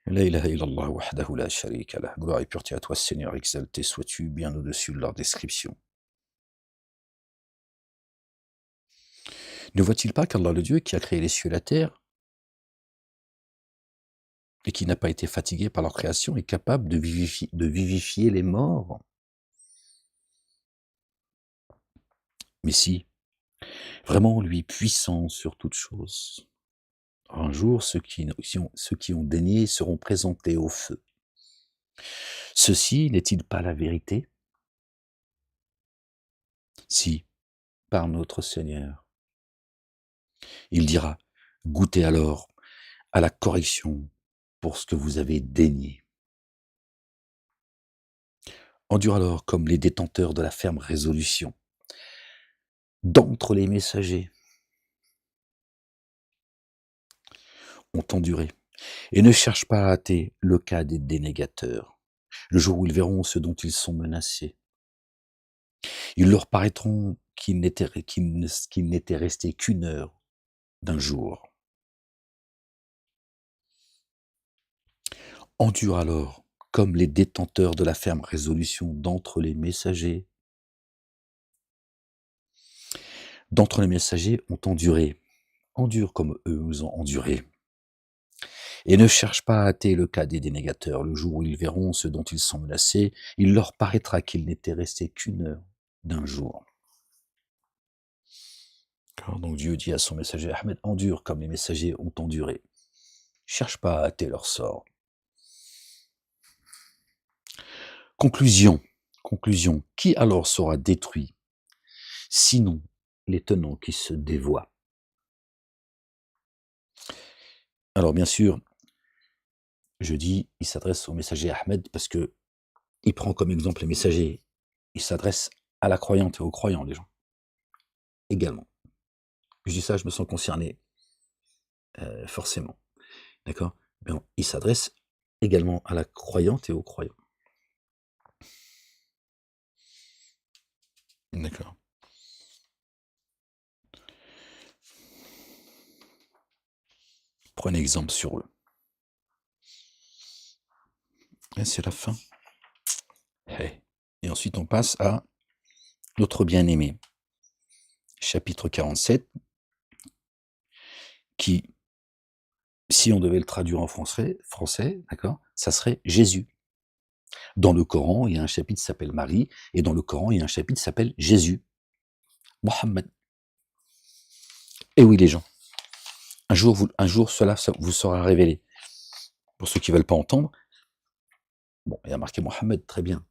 La ilaha illallah wahdahu la sharika lah. Gloire et pureté à toi, Seigneur, exalté sois-tu bien au-dessus de leur description. Ne voit-il pas qu'Allah le Dieu qui a créé les cieux et la terre et qui n'a pas été fatigué par leur création est capable de vivifier les morts? Mais si, vraiment lui puissant sur toute chose. Un jour, ceux qui ont daigné seront présentés au feu. Ceci n'est-il pas la vérité? Si, par notre Seigneur. Il dira, goûtez alors à la correction pour ce que vous avez dénié. Endure alors comme les détenteurs de la ferme résolution. D'entre les messagers ont enduré et ne cherche pas à hâter le cas des dénégateurs. Le jour où ils verront ce dont ils sont menacés, ils leur paraîtront qu'il n'était resté qu'une heure d'un jour. Endure alors comme les détenteurs de la ferme résolution d'entre les messagers. D'entre les messagers ont enduré. Endure comme eux ont enduré. Et ne cherche pas à hâter le cas des dénégateurs. Le jour où ils verront ce dont ils sont menacés, il leur paraîtra qu'il n'était resté qu'une heure d'un jour. Donc Dieu dit à son messager Ahmed, endure comme les messagers ont enduré. Cherche pas à hâter leur sort. Conclusion. Qui alors sera détruit, sinon les tenants qui se dévoient? Alors bien sûr, je dis, il s'adresse au messager Ahmed parce que il prend comme exemple les messagers. Il s'adresse à la croyante et aux croyants, les gens, également. Je dis ça, je me sens concerné, forcément. D'accord? Mais il s'adresse également à la croyante et aux croyants. D'accord. Prenez exemple sur eux. Et c'est la fin. Hey. Et ensuite, on passe à notre bien-aimé. Chapitre 47, qui, si on devait le traduire en français, d'accord, ça serait Jésus. Dans le Coran, il y a un chapitre qui s'appelle Marie, et dans le Coran, il y a un chapitre qui s'appelle Jésus. Mohammed. Et oui, les gens, un jour cela vous sera révélé. Pour ceux qui ne veulent pas entendre, bon, il y a marqué Mohammed, très bien.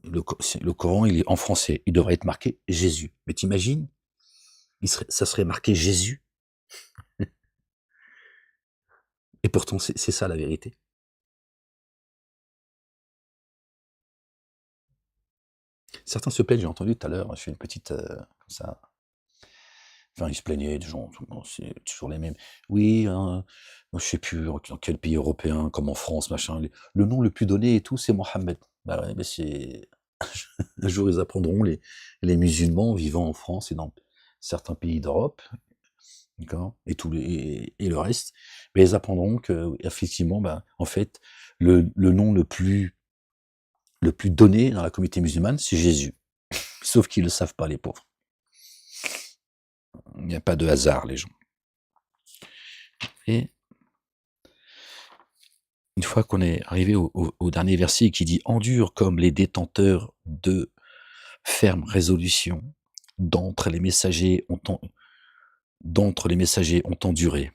Le Coran, il est en français, il devrait être marqué Jésus. Mais t'imagines, ça serait marqué Jésus. Et pourtant, c'est ça la vérité. Certains se plaignent, j'ai entendu tout à l'heure, je fais une petite, comme ça, enfin, ils se plaignaient, des gens, bon, c'est toujours les mêmes. Oui, moi, je sais plus dans quel pays européen, comme en France, machin, le nom le plus donné et tout, c'est Mohammed. Bah ouais, mais c'est un jour ils apprendront, les musulmans vivant en France et dans certains pays d'Europe, d'accord, et le reste, mais ils apprendront que effectivement, bah, en fait, le nom le plus donné dans la communauté musulmane, c'est Jésus. Sauf qu'ils le savent pas, les pauvres. Il n'y a pas de hasard, les gens. Et une fois qu'on est arrivé au dernier verset qui dit « Endure comme les détenteurs de ferme résolution, d'entre les messagers ont enduré.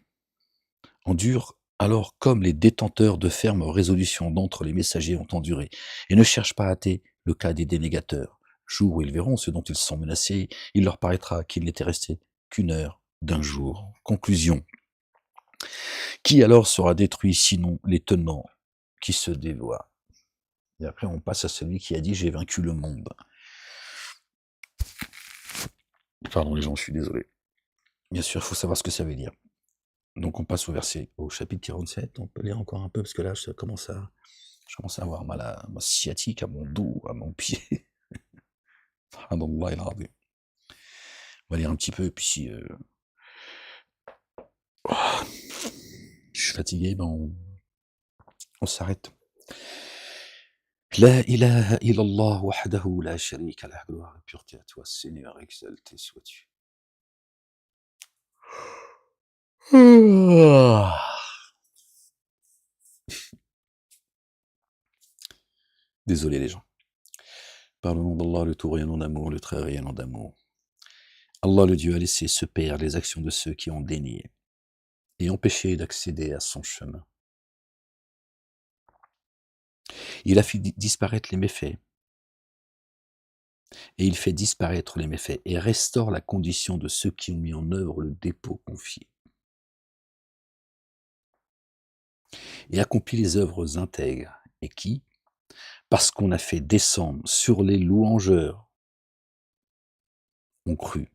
Endure alors comme les détenteurs de ferme résolution d'entre les messagers ont enduré, et ne cherche pas à hâter le cas des dénégateurs. Jour où ils verront ce dont ils sont menacés, il leur paraîtra qu'il n'était resté qu'une heure d'un jour. » Conclusion. Qui alors sera détruit sinon les tenants qui se dévoient? Et après on passe à celui qui a dit « J'ai vaincu le monde ». Pardon les gens, je suis désolé. Bien sûr, il faut savoir ce que ça veut dire. Donc on passe au chapitre 47, on peut lire encore un peu, parce que là, je commence à avoir mal à ma sciatique, à mon dos, à mon pied. Subhanallah al-azim. On va lire un petit peu, et puis si je suis fatigué, ben on s'arrête. La ilaha illallah wahdahu la sharika lah, gloire et pureté à toi, Seigneur, exalté sois-tu. Désolé les gens. Par le nom d'Allah, le tout rayonnant d'amour, le très rayonnant d'amour. Allah le Dieu a laissé se perdre les actions de ceux qui ont dénié et empêché d'accéder à son chemin. Il a fait disparaître les méfaits, et il fait disparaître les méfaits, et restaure la condition de ceux qui ont mis en œuvre le dépôt confié, et accomplit les œuvres intègres, et qui, parce qu'on a fait descendre sur les louangeurs, ont cru.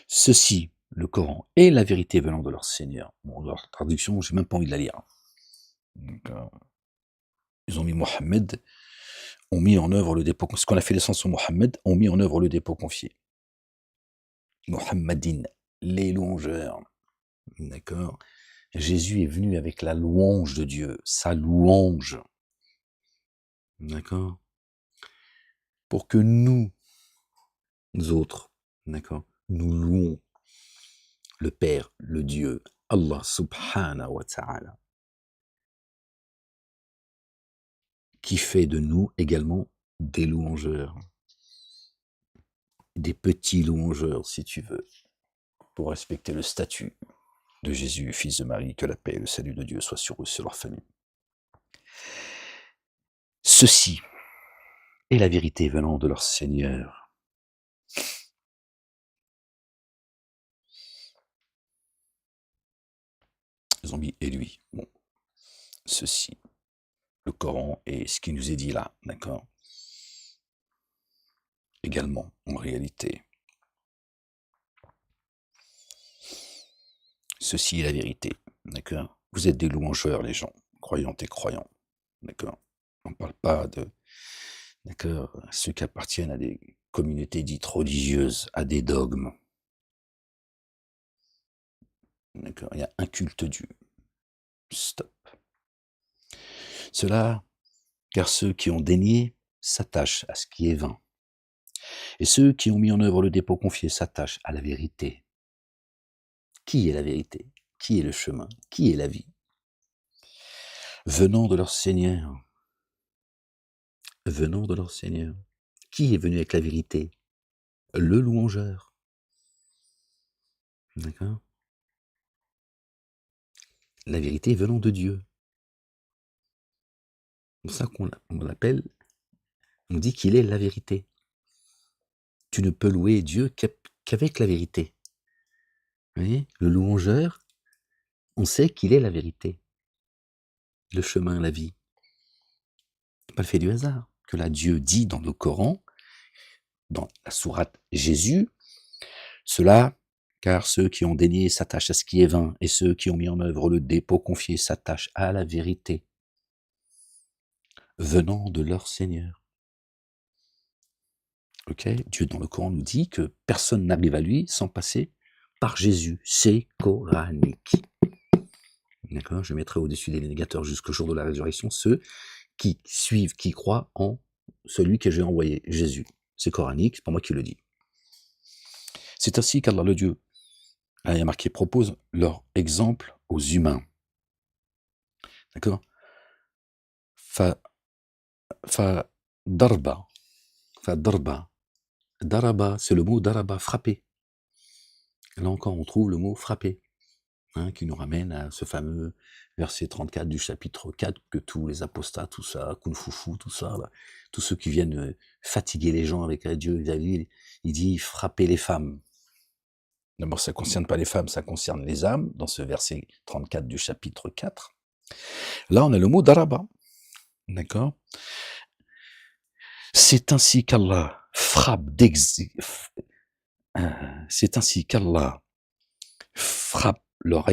Ceci, le Coran, est la vérité venant de leur Seigneur. Bon, leur traduction, j'ai même pas envie de la lire. Donc, ils ont mis Mohammed, ont mis en œuvre le dépôt, ce qu'on a fait descendre sur Mohammed, ont mis en œuvre le dépôt confié. Mohammadine, les louangeurs. D'accord? Jésus est venu avec la louange de Dieu, sa louange. D'accord? Pour que nous autres, d'accord, nous louons le Père, le Dieu, Allah subhanahu wa ta'ala, qui fait de nous également des louangeurs, des petits louangeurs si tu veux, pour respecter le statut de Jésus, fils de Marie, que la paix et le salut de Dieu soient sur eux, sur leur famille. Ceci est la vérité venant de leur Seigneur. Ils ont mis et lui. Bon, ceci, le Coran et ce qui nous est dit là, d'accord? Également, en réalité. Ceci est la vérité, d'accord? Vous êtes des louangeurs, les gens, croyantes et croyants, d'accord? On ne parle pas de, d'accord, ceux qui appartiennent à des communautés dites religieuses, à des dogmes. D'accord? Il y a un culte Dieu. Stop. Cela, car ceux qui ont dénié s'attachent à ce qui est vain. Et ceux qui ont mis en œuvre le dépôt confié s'attachent à la vérité. Qui est la vérité? Qui est le chemin? Qui est la vie? Venant de leur Seigneur. Venant de leur Seigneur. Qui est venu avec la vérité? Le louangeur. D'accord? La vérité venant de Dieu. C'est pour ça qu'on l'appelle, on dit qu'il est la vérité. Tu ne peux louer Dieu qu'avec la vérité. Vous voyez? Le louangeur, on sait qu'il est la vérité. Le chemin, la vie. C'est pas le fait du hasard que là Dieu dit dans le Coran, dans la sourate Jésus, cela, car ceux qui ont dénié s'attachent à ce qui est vain, et ceux qui ont mis en œuvre le dépôt confié s'attachent à la vérité, venant de leur Seigneur. Ok? Dieu dans le Coran nous dit que personne n'arrive à lui sans passer par Jésus. C'est coranique. D'accord? Je mettrai au-dessus des négateurs jusqu'au jour de la résurrection ceux qui suivent, qui croient en celui que j'ai envoyé, Jésus. C'est coranique, c'est pas moi qui le dis. C'est ainsi qu'Allah le Dieu, il y a marqué, propose leur exemple aux humains. D'accord? Fa darba. Daraba, c'est le mot daraba, frapper. Là encore, on trouve le mot frapper, hein, qui nous ramène à ce fameux verset 34 du chapitre 4, que tous les apostats, tout ça, Kunfufu, tout ça, là, tous ceux qui viennent fatiguer les gens avec Dieu, il dit frapper les femmes. D'abord, ça ne concerne pas les femmes, ça concerne les âmes, dans ce verset 34 du chapitre 4. Là, on a le mot daraba. D'accord? C'est ainsi qu'Allah frappe c'est ainsi qu'Allah frappe leur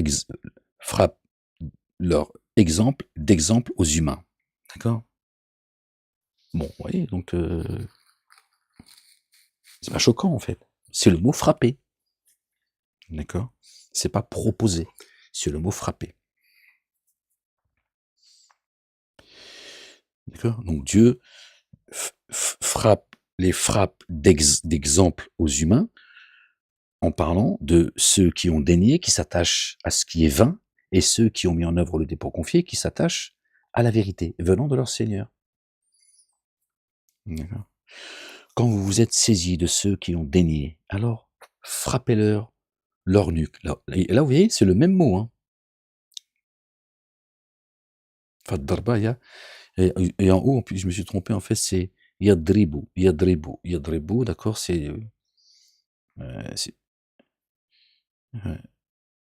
exemple d'exemple aux humains. D'accord? Bon, vous voyez, donc c'est pas choquant en fait. C'est le mot frapper. D'accord? C'est pas proposer, c'est le mot frapper. D'accord? Donc Dieu frappe d'exemple aux humains en parlant de ceux qui ont dénié, qui s'attachent à ce qui est vain, et ceux qui ont mis en œuvre le dépôt confié, qui s'attachent à la vérité, venant de leur Seigneur. D'accord. Quand vous vous êtes saisis de ceux qui ont dénié, alors frappez-leur leur nuque. Et là, vous voyez, c'est le même mot. Hein. Fad-darba, et en haut, en plus, je me suis trompé, en fait, c'est yadribu, yadribu, yadribu, d'accord, c'est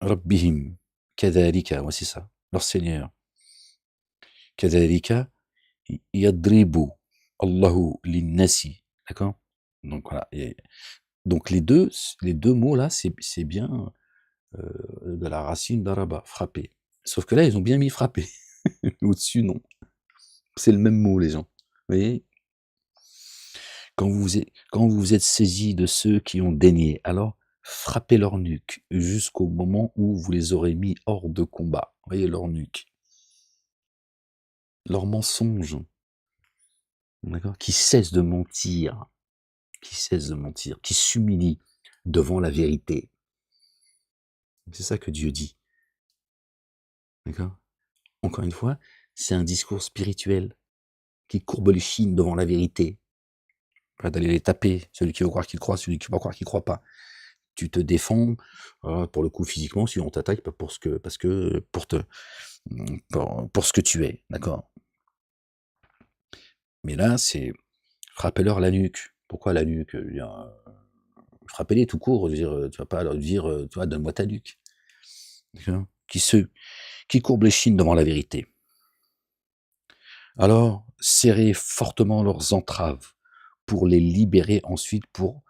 Rabbihim, kadhalika, ouais, c'est ça, leur Seigneur. Kadhalika, yadribu, Allahu linnasi, d'accord. Donc voilà. Donc les deux mots là, c'est bien de la racine d'araba, frapper. Sauf que là, ils ont bien mis frapper. Au-dessus, non. C'est le même mot, les gens. Vous voyez, quand vous vous êtes saisis de ceux qui ont dénié, alors frappez leur nuque jusqu'au moment où vous les aurez mis hors de combat. Vous voyez leur nuque. Leur mensonge, d'accord, qui cesse de mentir, qui s'humilie devant la vérité. C'est ça que Dieu dit. D'accord. Encore une fois, c'est un discours spirituel qui courbe les chines devant la vérité. Pas d'aller les taper, celui qui veut croire qu'il croit, celui qui va croire qu'il croit pas. Tu te défends, pour le coup physiquement, si on t'attaque, pas pour ce que, parce que pour ce que tu es, d'accord. Mais là, c'est frappez-leur la nuque. Pourquoi la nuque? Je veux dire, frappez-les tout court. Je veux dire, tu vas pas leur dire, tu vois, donne-moi ta nuque. D'accord. Qui courbent les chines devant la vérité. Alors, serrez fortement leurs entraves pour les libérer ensuite, pour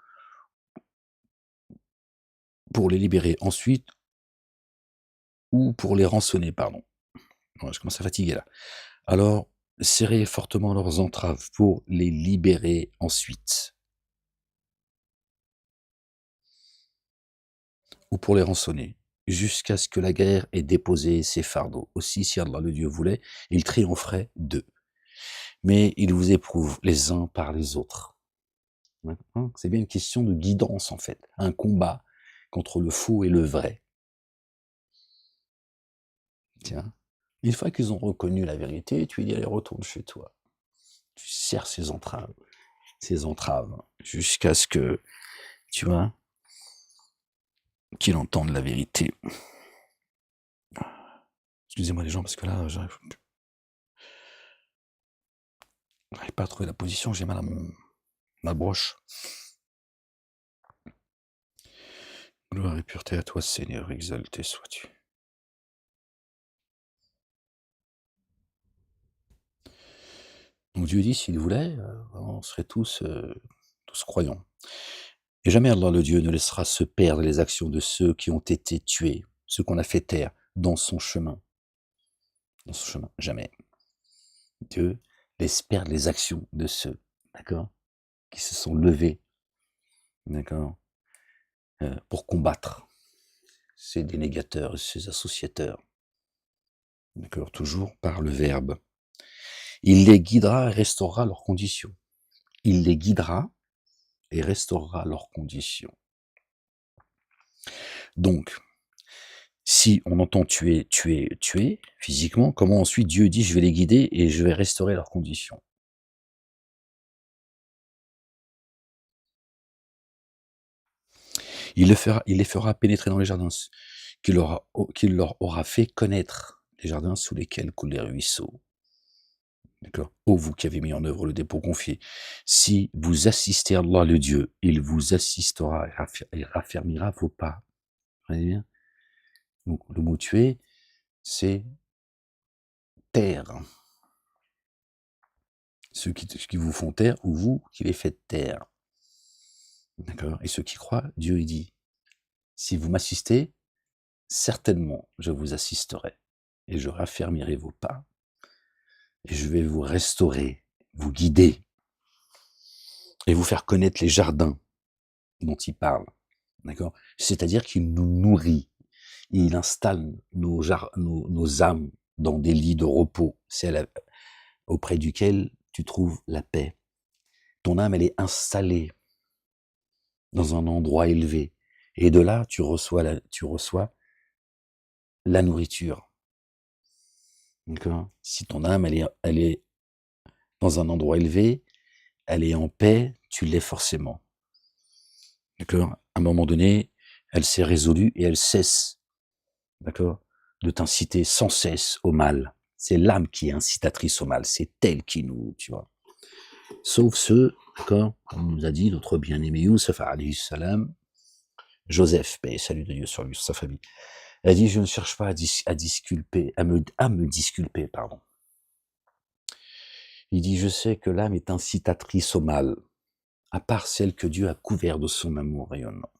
les libérer ensuite, ou pour les rançonner, pardon. Ouais, je commence à fatiguer là. Alors, serrez fortement leurs entraves pour les libérer ensuite, ou pour les rançonner, jusqu'à ce que la guerre ait déposé ses fardeaux. Aussi, si Allah le Dieu voulait, il triompherait d'eux. Mais il vous éprouve les uns par les autres. Hein, c'est bien une question de guidance en fait, un combat contre le faux et le vrai. Tiens, une fois qu'ils ont reconnu la vérité, tu lui dis allez retourne chez toi. Tu serres ses entraves, jusqu'à ce que, tu vois, qu'il entende la vérité. Excusez-moi les gens, parce que là, j'arrive pas à trouver la position, j'ai mal à ma broche. Gloire et pureté à toi, Seigneur, exalté sois-tu. Donc Dieu dit, s'il voulait, on serait tous croyants. Et jamais Allah le Dieu ne laissera se perdre les actions de ceux qui ont été tués, ceux qu'on a fait taire dans son chemin. Dans son chemin, jamais. Dieu laisse perdre les actions de ceux, d'accord, qui se sont levés, d'accord, pour combattre ces dénégateurs, ces associateurs, d'accord, toujours par le verbe. Il les guidera et restaurera leurs conditions. Il les guidera et restaurera leurs conditions. Donc, si on entend tuer, physiquement, comment ensuite Dieu dit je vais les guider et je vais restaurer leurs conditions? Il les fera pénétrer dans les jardins qu'il leur aura fait connaître, les jardins sous lesquels coulent les ruisseaux. D'accord? Ô vous qui avez mis en œuvre le dépôt confié, si vous assistez à Allah le Dieu, il vous assistera et raffermira vos pas. Vous voyez bien? Donc le mot tuer, c'est taire. Ceux qui vous font taire ou vous qui les faites taire. D'accord? Et ceux qui croient, Dieu il dit, si vous m'assistez, certainement je vous assisterai et je raffermirai vos pas et je vais vous restaurer, vous guider et vous faire connaître les jardins dont il parle. D'accord? C'est-à-dire qu'il nous nourrit, il installe nos âmes dans des lits de repos, auprès duquel tu trouves la paix. Ton âme, elle est installée dans un endroit élevé Et de là, tu reçois la nourriture. D'accord? Si ton âme, elle est dans un endroit élevé, elle est en paix, tu l'es forcément. D'accord? À un moment donné, elle s'est résolue et elle cesse, d'accord, de t'inciter sans cesse au mal. C'est l'âme qui est incitatrice au mal, c'est elle qui nous, tu vois. Sauf ceux, d'accord, comme nous a dit notre bien-aimé Youssef alayhi salam, Joseph, paix et salut de Dieu sur lui, sur sa famille. Elle dit, je ne cherche pas à me disculper, pardon. Il dit, je sais que l'âme est incitatrice au mal, à part celle que Dieu a couvert de son amour rayonnant.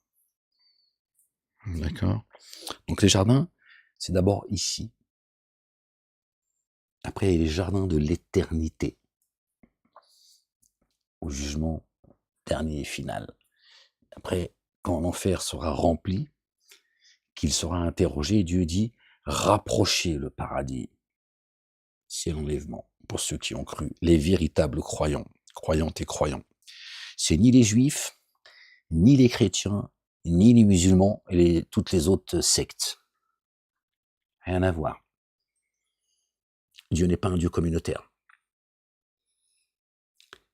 D'accord? Donc les jardins, c'est d'abord ici. Après, il y a les jardins de l'éternité, au jugement dernier et final. Après, quand l'enfer sera rempli, qu'il sera interrogé, Dieu dit, rapprochez le paradis. C'est l'enlèvement, pour ceux qui ont cru, les véritables croyants, croyantes et croyants. C'est ni les juifs, ni les chrétiens, ni les musulmans et toutes les autres sectes. Rien à voir. Dieu n'est pas un Dieu communautaire.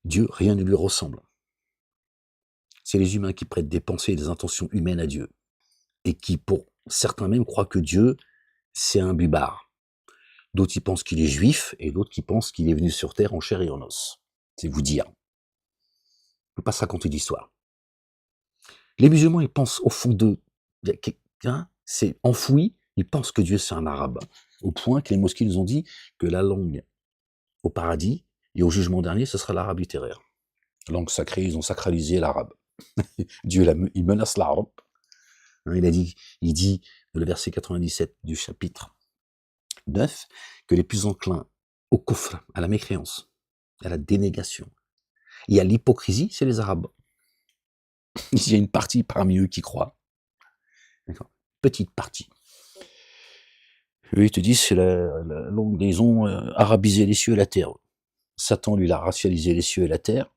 Dieu, rien ne lui ressemble. C'est les humains qui prêtent des pensées et des intentions humaines à Dieu. Et qui, pour certains même, croient que Dieu, c'est un bubard. D'autres qui pensent qu'il est juif, et d'autres qui pensent qu'il est venu sur terre en chair et en os. C'est vous dire. On ne peut pas se raconter d'histoire. Les musulmans, ils pensent au fond d'eux, c'est enfoui, ils pensent que Dieu, c'est un arabe. Au point que les mosquées nous ont dit que la langue au paradis et au jugement dernier, ce sera l'arabe littéraire. Langue sacrée, ils ont sacralisé l'arabe. Dieu, il menace l'arabe. Il dit, dans le verset 97 du chapitre 9, que les plus enclins au kufr, à la mécréance, à la dénégation, et à l'hypocrisie, c'est les arabes. Il y a une partie parmi eux qui croit. D'accord. Petite partie. Eux, ils te disent, c'est la longue, ils ont arabisé les cieux et la terre. Satan, lui, il a racialisé les cieux et la terre.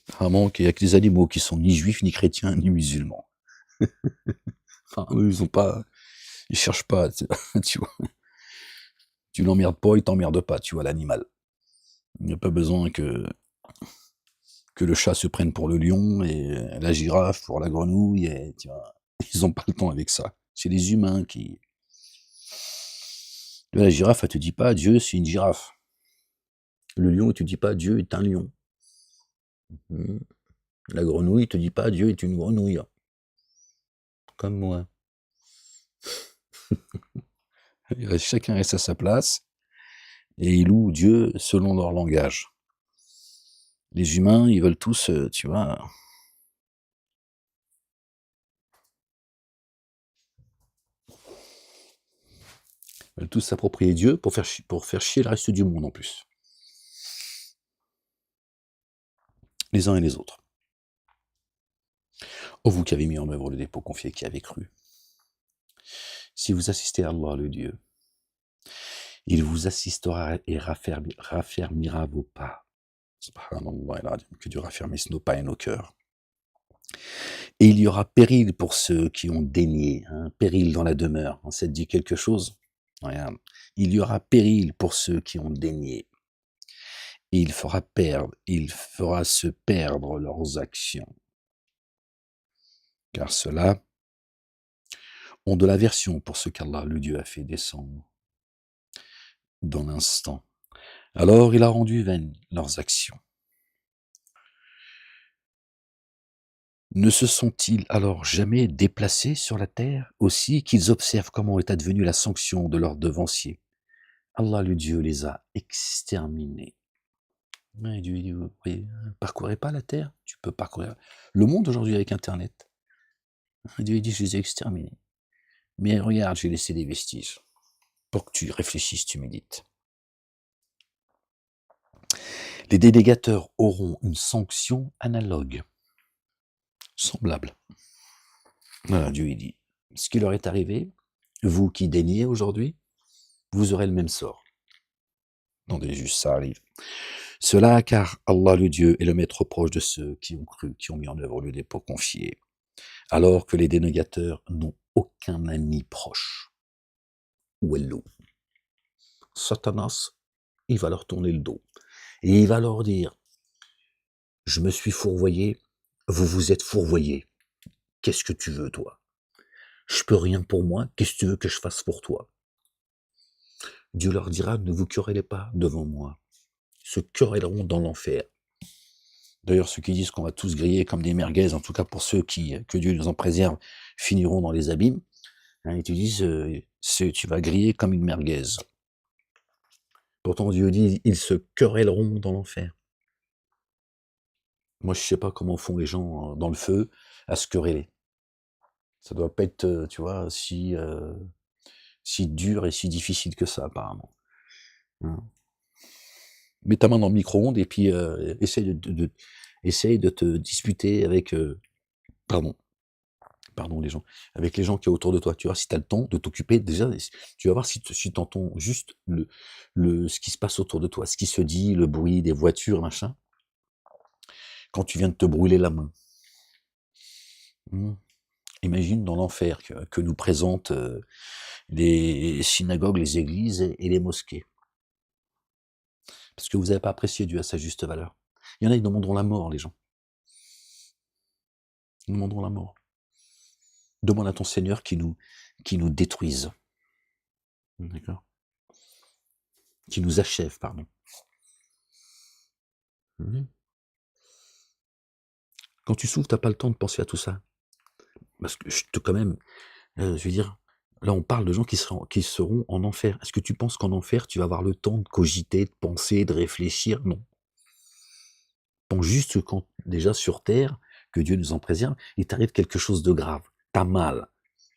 Apparemment, qu'il n'y a que des animaux qui sont ni juifs, ni chrétiens, ni musulmans. Enfin, eux, ils cherchent pas, tu vois. Tu l'emmerdes pas, il t'emmerde pas, tu vois, l'animal. Il n'y a pas besoin que le chat se prenne pour le lion et la girafe pour la grenouille, et, tu vois, ils ont pas le temps avec ça. C'est les humains qui... La girafe, elle te dit pas, Dieu, c'est une girafe. Le lion, il te dit pas, Dieu est un lion. La grenouille, il te dit pas, Dieu est une grenouille. Comme moi. Chacun reste à sa place, et ils louent Dieu selon leur langage. Les humains, ils veulent tous, tu vois... Ils veulent tous s'approprier Dieu pour faire chier le reste du monde en plus. Les uns et les autres. Ô vous qui avez mis en œuvre le dépôt confié, qui avez cru. Si vous assistez à Allah, le Dieu, il vous assistera et raffermira vos pas. Subhanallah, que Dieu raffermisse nos pas et nos cœurs. Et il y aura péril pour ceux qui ont dénié, péril dans la demeure. Ça te dit quelque chose? Regarde. Il y aura péril pour ceux qui ont dénié. Il fera se perdre leurs actions. Car ceux-là ont de l'aversion pour ce qu'Allah, le Dieu, a fait descendre dans l'instant. Alors il a rendu vaines leurs actions. Ne se sont-ils alors jamais déplacés sur la terre, aussi qu'ils observent comment est advenue la sanction de leurs devanciers? Allah, le Dieu, les a exterminés. Ouais, Dieu dit, vous voyez, parcourez pas la terre, tu peux parcourir le monde aujourd'hui avec Internet. Dieu dit, je les ai exterminés. Mais regarde, j'ai laissé des vestiges pour que tu réfléchisses, tu médites. Les dénégateurs auront une sanction analogue, semblable. Voilà, Dieu il dit, ce qui leur est arrivé, vous qui déniez aujourd'hui, vous aurez le même sort. Attendez juste, ça arrive. Cela car Allah le Dieu est le maître proche de ceux qui ont cru, qui ont mis en œuvre le dépôt confié, alors que les dénégateurs n'ont aucun ami proche. Wallo. Satanas, il va leur tourner le dos. Et il va leur dire, je me suis fourvoyé, vous vous êtes fourvoyé. Qu'est-ce que tu veux, toi? Je peux rien pour moi, qu'est-ce que tu veux que je fasse pour toi? Dieu leur dira, ne vous querellez pas devant moi. Ils se querelleront dans l'enfer. D'ailleurs, ceux qui disent qu'on va tous griller comme des merguez, en tout cas pour ceux que Dieu nous en préserve, finiront dans les abîmes, hein, ils te disent, tu vas griller comme une merguez. Pourtant, Dieu dit, ils se querelleront dans l'enfer. Moi, je sais pas comment font les gens dans le feu à se quereller. Ça doit pas être, tu vois, si dur et si difficile que ça, apparemment. Hein. Mets ta main dans le micro-ondes et puis essaye de te disputer avec, pardon, pardon les gens, avec les gens qui sont autour de toi. Tu vois, si tu as le temps de t'occuper, déjà, tu vas voir si tu entends juste ce qui se passe autour de toi, ce qui se dit, le bruit des voitures, machin, quand tu viens de te brûler la main. Imagine dans l'enfer que nous présentent les synagogues, les églises et les mosquées. Parce que vous n'avez pas apprécié Dieu à sa juste valeur. Il y en a, ils demanderont la mort, les gens. Ils demanderont la mort. Demande à ton Seigneur qui nous détruise. D'accord? Qui nous achève, pardon. Quand tu souffres, t'as pas le temps de penser à tout ça. Parce que quand même, je veux dire, là on parle de gens qui seront en enfer. Est-ce que tu penses qu'en enfer, tu vas avoir le temps de cogiter, de penser, de réfléchir? Non. Pense juste quand, déjà sur terre, que Dieu nous en préserve, il t'arrive quelque chose de grave. T'as mal.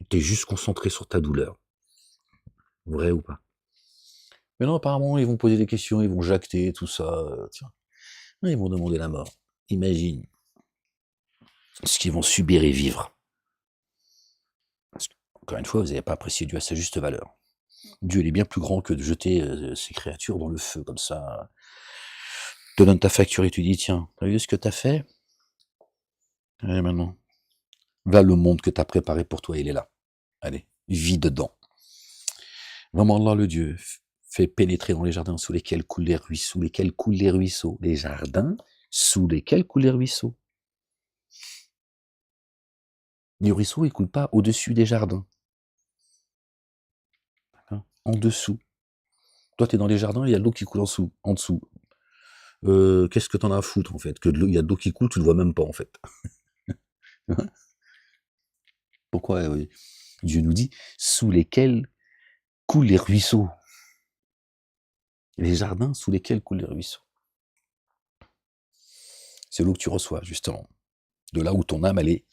T'es juste concentré sur ta douleur. Vrai ou pas? Mais non, apparemment, ils vont poser des questions, ils vont jacter, tout ça. Tiens. Ils vont demander la mort. Imagine ce qu'ils vont subir et vivre. Parce que, encore une fois, vous n'avez pas apprécié Dieu à sa juste valeur. Dieu, il est bien plus grand que de jeter ses créatures dans le feu, comme ça. Tu donnes ta facture et tu dis, tiens, t'as vu ce que t'as fait? Allez, maintenant. Va le monde que t'as préparé pour toi, il est là. Allez, vis dedans. Vraiment, Allah, le Dieu, fait pénétrer dans les jardins sous lesquels coulent les ruisseaux. Sous lesquels coulent les ruisseaux. Les jardins sous lesquels coulent les ruisseaux. Les ruisseaux, ils coulent pas au-dessus des jardins. Hein, en dessous. Toi, tu es dans les jardins, il y a de l'eau qui coule en dessous. Qu'est-ce que t'en as à foutre, en fait? Il y a de l'eau qui coule, tu le vois même pas, en fait. Pourquoi Dieu nous dit sous lesquels coulent les ruisseaux. Les jardins sous lesquels coulent les ruisseaux. C'est l'eau que tu reçois, justement. De là où ton âme, elle est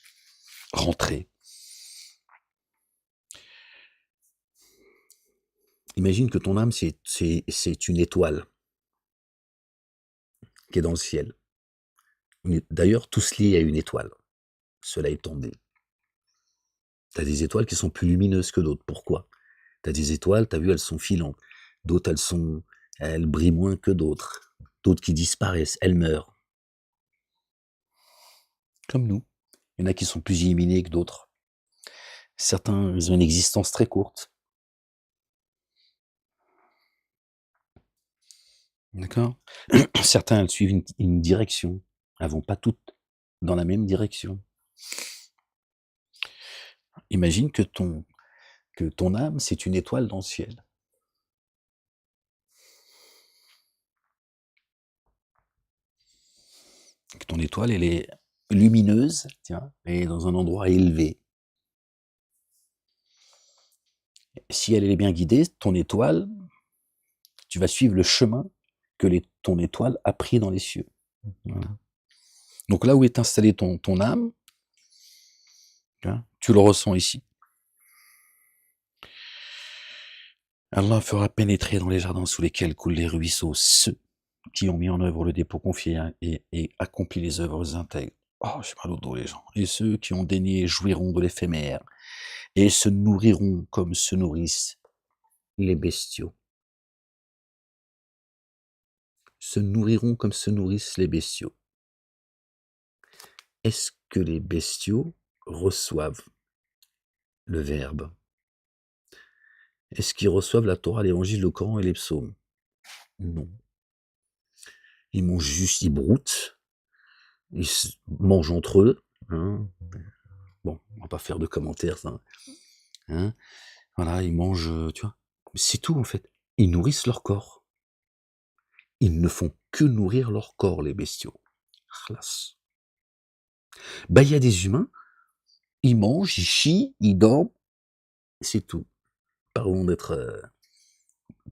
rentrée. Imagine que ton âme, c'est une étoile qui est dans le ciel. D'ailleurs, tous liés à une étoile. Cela étant dit. Tu as des étoiles qui sont plus lumineuses que d'autres. Pourquoi? Tu as des étoiles, tu as vu, elles sont filantes. D'autres, elles brillent moins que d'autres. D'autres qui disparaissent, elles meurent. Comme nous. Il y en a qui sont plus illuminés que d'autres. Certains, ils ont une existence très courte. D'accord? Certains, elles suivent une direction. Elles vont pas toutes dans la même direction. Imagine que ton âme, c'est une étoile dans le ciel. Que ton étoile, elle est lumineuse, tiens, elle est dans un endroit élevé. Si elle est bien guidée, ton étoile, tu vas suivre le chemin que ton étoile a pris dans les cieux. Voilà. Donc là où est installée ton âme, tu le ressens ici. Allah fera pénétrer dans les jardins sous lesquels coulent les ruisseaux ceux qui ont mis en œuvre le dépôt confié et accompli les œuvres intègres. Oh, j'ai mal au dos, les gens. Et ceux qui ont daigné jouiront de l'éphémère et se nourriront comme se nourrissent les bestiaux. se nourriront comme se nourrissent les bestiaux. Est-ce que les bestiaux reçoivent le Verbe? Est-ce qu'ils reçoivent la Torah, l'Évangile, le Coran et les psaumes? Non. Ils mangent juste, ils broutent, ils mangent entre eux. Hein. Bon, on va pas faire de commentaires, ça. Hein. Voilà, ils mangent, tu vois. C'est tout en fait. Ils nourrissent leur corps. Ils ne font que nourrir leur corps, les bestiaux. Khlas. Bah, il y a des humains, ils mangent, ils chient, ils dorment, c'est tout. Parlons d'être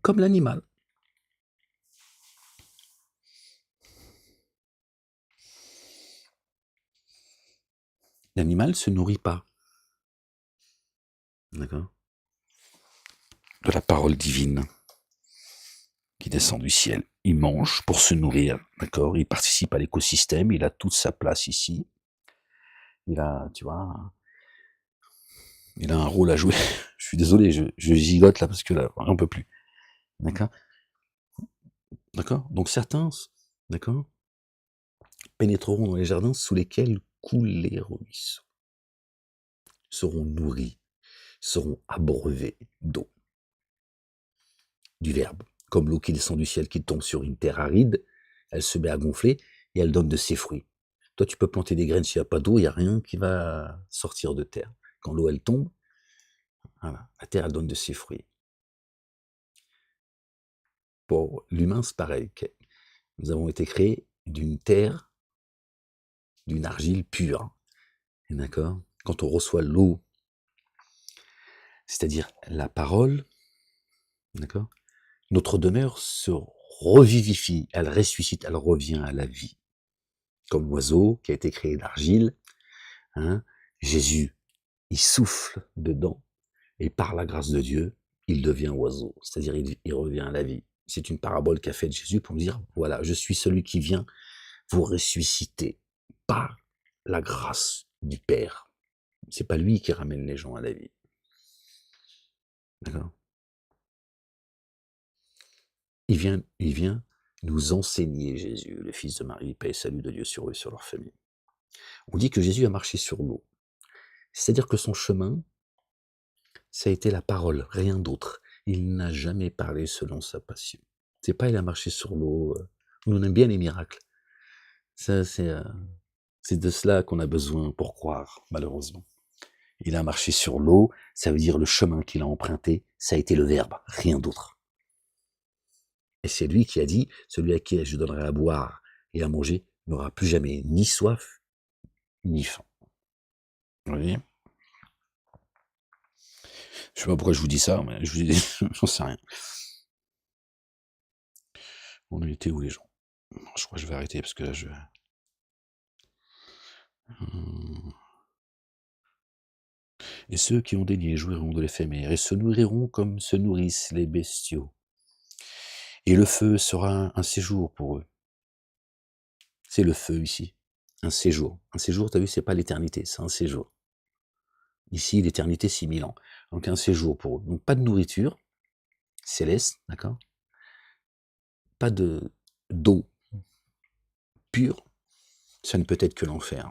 comme l'animal. L'animal se nourrit pas. D'accord? De la parole divine qui descend du ciel. Il mange pour se nourrir, d'accord? Il participe à l'écosystème, il a toute sa place ici. Il a, tu vois, il a un rôle à jouer. Je suis désolé, je gigote là parce que là, on peut plus. D'accord? D'accord? Donc certains, d'accord, pénétreront dans les jardins sous lesquels coulent les ruisseaux, seront nourris, seront abreuvés d'eau, du Verbe. Comme l'eau qui descend du ciel, qui tombe sur une terre aride, elle se met à gonfler et elle donne de ses fruits. Toi, tu peux planter des graines, s'il n'y a pas d'eau, il n'y a rien qui va sortir de terre. Quand l'eau, elle tombe, voilà, la terre, elle donne de ses fruits. Pour l'humain, c'est pareil. Nous avons été créés d'une terre, d'une argile pure. D'accord? Quand on reçoit l'eau, c'est-à-dire la parole, d'accord? Notre demeure se revivifie, elle ressuscite, elle revient à la vie. Comme l'oiseau qui a été créé d'argile, hein, Jésus, il souffle dedans, et par la grâce de Dieu, il devient oiseau, c'est-à-dire il revient à la vie. C'est une parabole qu'a faite Jésus pour nous dire, voilà, je suis celui qui vient vous ressusciter par la grâce du Père. C'est pas lui qui ramène les gens à la vie. D'accord? Il vient nous enseigner, Jésus, le Fils de Marie, paix et salut de Dieu sur eux et sur leur famille. On dit que Jésus a marché sur l'eau. C'est-à-dire que son chemin, ça a été la parole, rien d'autre. Il n'a jamais parlé selon sa passion. C'est pas il a marché sur l'eau. Nous, on aime bien les miracles. Ça, c'est de cela qu'on a besoin pour croire, malheureusement. Il a marché sur l'eau, ça veut dire le chemin qu'il a emprunté, ça a été le Verbe, rien d'autre. Et c'est lui qui a dit, celui à qui je donnerai à boire et à manger n'aura plus jamais ni soif, ni faim. Vous voyez? Je sais pas pourquoi je vous dis ça, mais je vous dis, j'en sais rien. On était où les gens? Je crois que je vais arrêter parce que là je... Et ceux qui ont dénié jouiront de l'éphémère et se nourriront comme se nourrissent les bestiaux. Et le feu sera un séjour pour eux. C'est le feu ici, un séjour. Un séjour, tu as vu, c'est pas l'éternité, c'est un séjour. Ici, l'éternité, 6000 ans. Donc un séjour pour eux. Donc pas de nourriture céleste, d'accord? Pas d'eau pure. Ça ne peut être que l'enfer.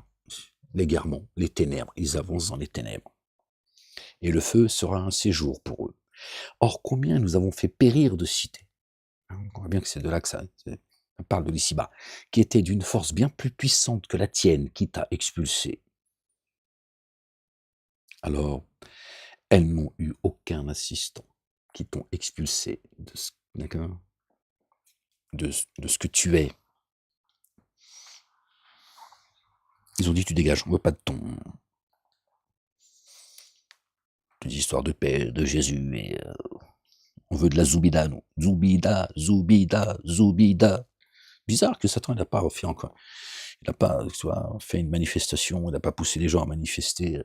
L'égarement, les ténèbres, ils avancent dans les ténèbres. Et le feu sera un séjour pour eux. Or, combien nous avons fait périr de cités? On voit bien que c'est de là que ça parle de l'ici-bas, qui était d'une force bien plus puissante que la tienne, qui t'a expulsé. Alors, elles n'ont eu aucun assistant qui t'ont expulsé de ce, d'accord, de ce que tu es. Ils ont dit tu dégages, on veut pas de des histoires de paix, de Jésus, et on veut de la zoubida, nous. Zoubida, zoubida, zoubida. Bizarre que Satan n'a pas fait encore. Il n'a pas, tu vois, fait une manifestation, il n'a pas poussé les gens à manifester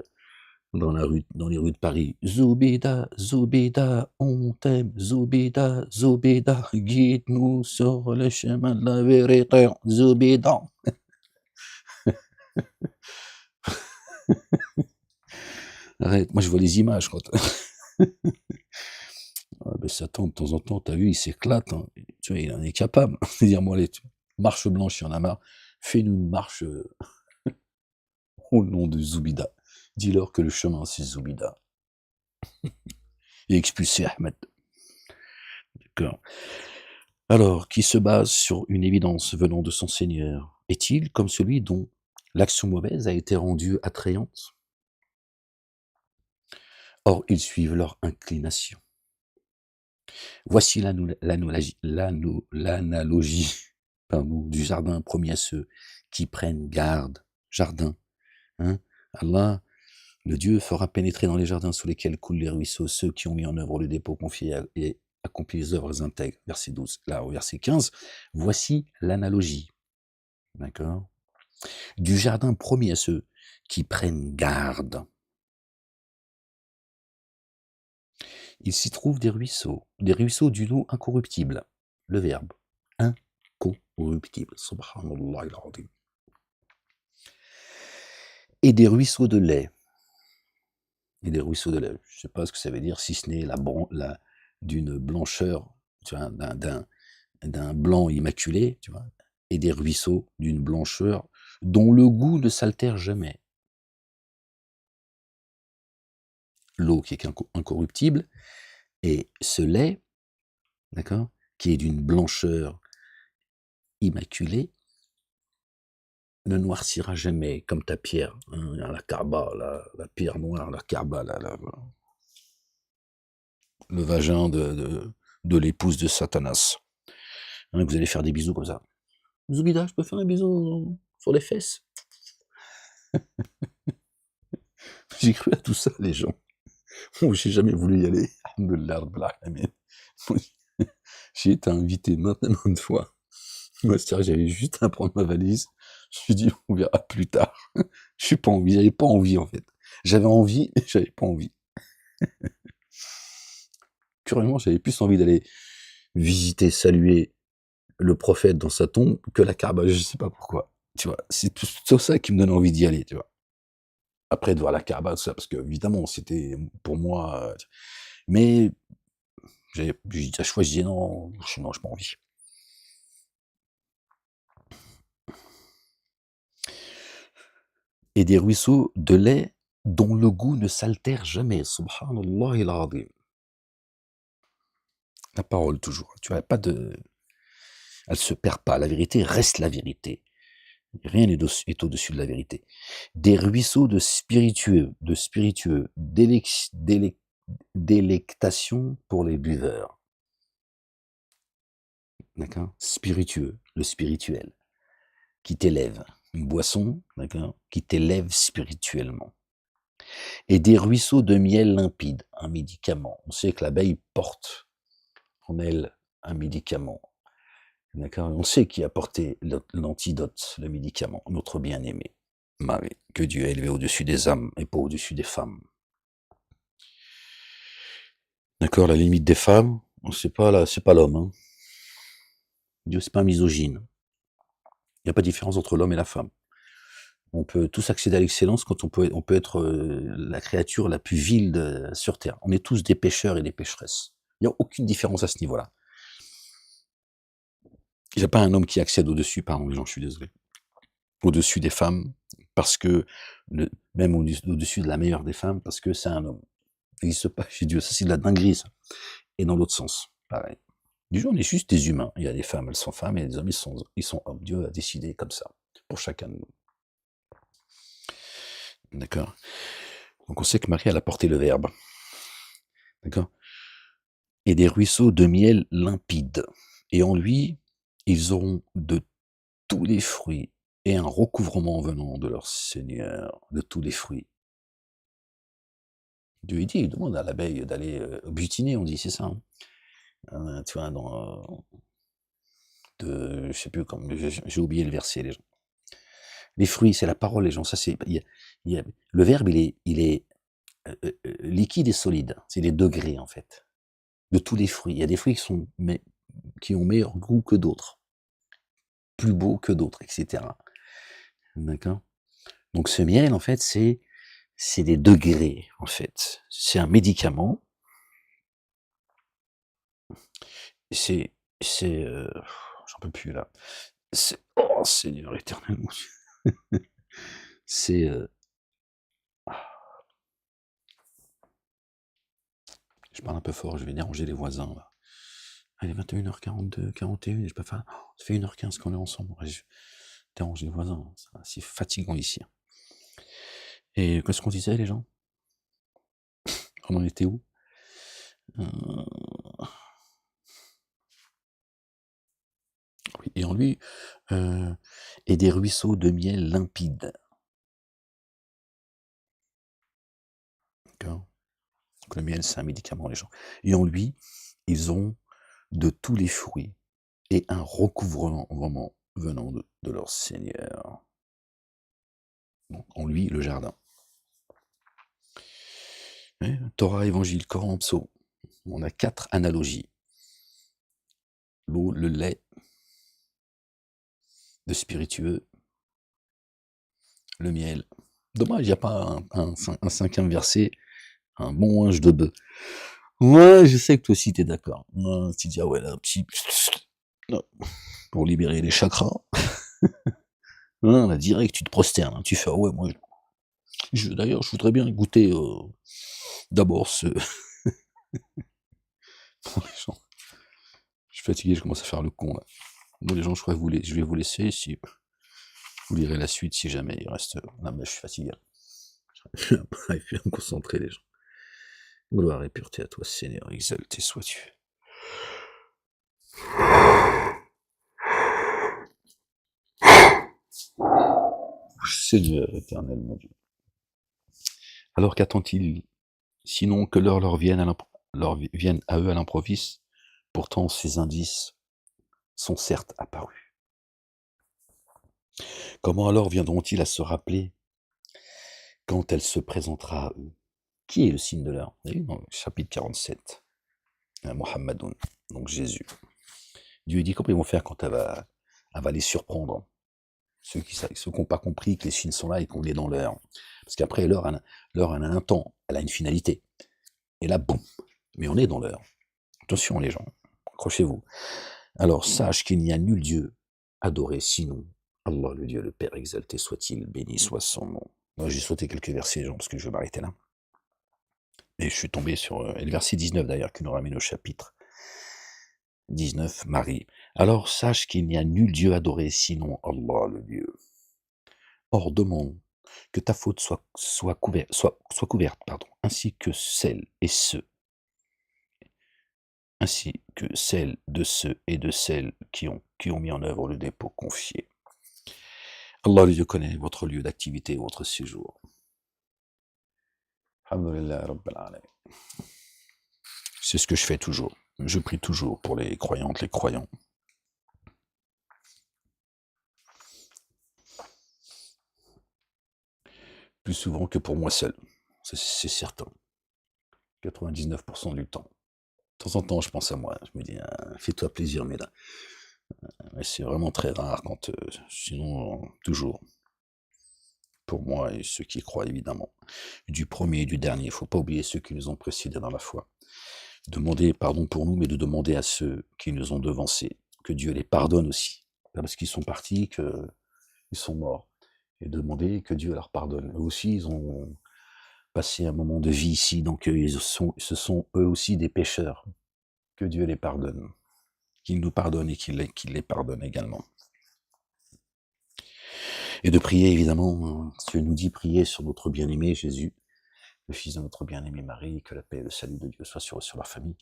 dans les rues de Paris. Zoubida, Zoubida, on t'aime, Zoubida, Zoubida, guide-nous sur le chemin de la vérité, Zoubida. Arrête, moi je vois les images quand. Ah, ben Satan, de temps en temps, t'as vu, il s'éclate. Hein. tu vois, il en est capable. C'est-à-dire, moi, les marche blanche, il y en a marre. Fais-nous une marche au nom de Zoubida. Dis-leur que le chemin, c'est Zoubida. Et expulser Ahmed. D'accord. Alors, qui se base sur une évidence venant de son Seigneur, est-il comme celui dont l'action mauvaise a été rendue attrayante? Or, ils suivent leur inclination. Voici l'analogie pardon, du jardin promis à ceux qui prennent garde. Jardin, hein? Allah, le Dieu, fera pénétrer dans les jardins sous lesquels coulent les ruisseaux ceux qui ont mis en œuvre le dépôt confié et accompli les œuvres intègres. Verset 12. Là, au verset 15, voici l'analogie. D'accord? Du jardin promis à ceux qui prennent garde. Il s'y trouve des ruisseaux d'une eau incorruptible. Le verbe incorruptible. Subhanallah al-azim. Et des ruisseaux de lait. Et des ruisseaux de lait. Je ne sais pas ce que ça veut dire, si ce n'est d'une blancheur, tu vois, d'un blanc immaculé, tu vois, et des ruisseaux d'une blancheur dont le goût ne s'altère jamais. L'eau qui est incorruptible, et ce lait, d'accord, qui est d'une blancheur immaculée, ne noircira jamais comme ta pierre, hein, la Kaaba, la pierre noire, la Kaaba, le vagin de l'épouse de Satanas. Hein, vous allez faire des bisous comme ça. Zoubida, je peux faire un bisou sur les fesses? J'ai cru à tout ça, les gens. Bon, j'ai jamais voulu y aller. Alhamdoulilah, Rabbil Alamin. J'ai été invité maintes de fois. Moi, c'est-à-dire, j'avais juste à prendre ma valise. Je me suis dit, on verra plus tard. Je suis pas envie, j'avais pas envie en fait. J'avais envie, mais j'avais pas envie. Curieusement, j'avais plus envie d'aller visiter, saluer le prophète dans sa tombe que la Kaaba. Je sais pas pourquoi. Tu vois, c'est tout ça qui me donne envie d'y aller, tu vois. Après, de voir la Kaaba, tout ça, parce que évidemment, c'était pour moi. Mais à chaque fois, je disais non, j'ai pas envie. Et des ruisseaux de lait dont le goût ne s'altère jamais. Subhanallah al-azim. La parole toujours. Tu vois, pas de. Elle se perd pas. La vérité reste la vérité. Rien n'est au-dessus de la vérité. Des ruisseaux de spiritueux, délectation pour les buveurs. D'accord? Spiritueux, le spirituel, qui t'élève. Une boisson, d'accord, qui t'élève spirituellement. Et des ruisseaux de miel limpide, un médicament. On sait que l'abeille porte en elle un médicament. D'accord? On sait qui a porté l'antidote, le médicament, notre bien-aimé. Marie, que Dieu a élevé au-dessus des âmes et pas au-dessus des femmes. D'accord? La limite des femmes, c'est pas l'homme. Hein. Dieu, c'est pas misogyne. Il n'y a pas de différence entre l'homme et la femme. On peut tous accéder à l'excellence quand on peut être la créature la plus vile sur Terre. On est tous des pécheurs et des pécheresses. Il n'y a aucune différence à ce niveau-là. Il n'y a pas un homme qui accède au-dessus, pardon les gens, je suis désolé, au-dessus des femmes, parce que, même au-dessus de la meilleure des femmes, parce que c'est un homme. Ça n'existe pas chez Dieu, ça c'est de la dinguerie, ça. Et dans l'autre sens, pareil. Du jour, on est juste des humains. Il y a des femmes, elles sont femmes, et les hommes, ils sont hommes. Dieu a décidé comme ça, pour chacun de nous. D'accord? Donc on sait que Marie, elle a porté le Verbe. D'accord? Et des ruisseaux de miel limpide. Et en lui, ils auront de tous les fruits et un recouvrement venant de leur Seigneur, de tous les fruits. Dieu dit, il demande à l'abeille d'aller butiner, on dit, c'est ça. Hein. Tu vois, je sais plus comment, j'ai oublié le verset, les gens. Les fruits, c'est la parole, les gens. Ça, c'est, le verbe, il est liquide et solide. C'est les degrés, en fait, de tous les fruits. Il y a des fruits qui ont meilleur goût que d'autres, plus beaux que d'autres, etc. D'accord? Donc ce miel, en fait, c'est des degrés, en fait. C'est un médicament. C'est C'est, j'en peux plus là. C'est oh Seigneur éternel mon Dieu. C'est, je parle un peu fort, je vais déranger les voisins là. Allez, 21h42, 41, je peux faire ça fait 1h15 qu'on est ensemble. Ouais, je dérange les voisins, c'est fatigant ici. Et qu'est-ce qu'on disait les gens? On en était où? Heu, oui et en lui, heu, et des ruisseaux de miel limpide. D'accord? Donc le miel, c'est un médicament les gens. Et en lui, ils ont de tous les fruits et un recouvrement vraiment venant de leur Seigneur. Donc en lui, le jardin. Ouais, Torah, Évangile, Coran, Psaume. On a 4 analogies. L'eau, le lait, le spiritueux, le miel. Dommage, il n'y a pas un 5e verset, un bon ange de bœuf. Ouais, je sais que toi aussi t'es d'accord. Ouais, tu dis, ah ouais, là, un petit... Non, pour libérer les chakras. Non, là, direct, tu te prosternes. Hein. Tu fais, ah ouais, moi, d'ailleurs, je voudrais bien goûter d'abord ce... Bon, les gens, je suis fatigué, je commence à faire le con, là. Bon, les gens, je crois que je vais vous laisser, si vous lirez la suite, si jamais il reste... Non, mais je suis fatigué. J'arrive plus à me concentrer, les gens. Gloire et pureté à toi, Seigneur, exalté sois-tu. Seigneur éternel, mon Dieu. Alors qu'attend-il, sinon que l'heure vienne à eux à l'improviste? Pourtant, ces indices sont certes apparus. Comment alors viendront-ils à se rappeler quand elle se présentera à eux? Qui est le signe de l'heure? Vous voyez, dans le chapitre 47, Mohammedoun, donc Jésus. Dieu dit comment ils vont faire quand elle va les surprendre. Ceux qui n'ont pas compris que les signes sont là et qu'on est dans l'heure. Parce qu'après, l'heure, elle a un temps, elle a une finalité. Et là, boum, mais on est dans l'heure. Attention les gens, accrochez-vous. Alors sache qu'il n'y a nul Dieu adoré sinon Allah, le Dieu, le Père exalté soit-il, béni soit son nom. Moi j'ai sauté quelques versets, les gens, parce que je vais m'arrêter là. Et je suis tombé sur le verset 19 d'ailleurs, qui nous ramène au chapitre 19, Marie. Alors sache qu'il n'y a nul Dieu adoré sinon Allah, le Dieu. Or demande que ta faute soit couverte, pardon, ainsi que celle de ceux et de celles qui ont mis en œuvre le dépôt confié. Allah le Dieu connaît votre lieu d'activité, votre séjour. Alhamdulillah Rabbil Alamin. C'est ce que je fais toujours. Je prie toujours pour les croyantes, les croyants. Plus souvent que pour moi seul. C'est certain. 99% du temps. De temps en temps, je pense à moi. Je me dis, fais-toi plaisir, mais là. C'est vraiment très rare quand. Sinon, toujours. Pour moi et ceux qui y croient évidemment. Du premier et du dernier. Il ne faut pas oublier ceux qui nous ont précédés dans la foi. Demander pardon pour nous, mais de demander à ceux qui nous ont devancés que Dieu les pardonne aussi. Pas parce qu'ils sont partis qu'ils sont morts. Et demander que Dieu leur pardonne. Eux aussi, ils ont passé un moment de vie ici, donc ce sont eux aussi des pécheurs. Que Dieu les pardonne. Qu'il nous pardonne et qu'il les pardonne également. Et de prier, évidemment, Dieu nous dit prier sur notre bien-aimé Jésus, le fils de notre bien-aimé Marie, que la paix et le salut de Dieu soient sur leur famille.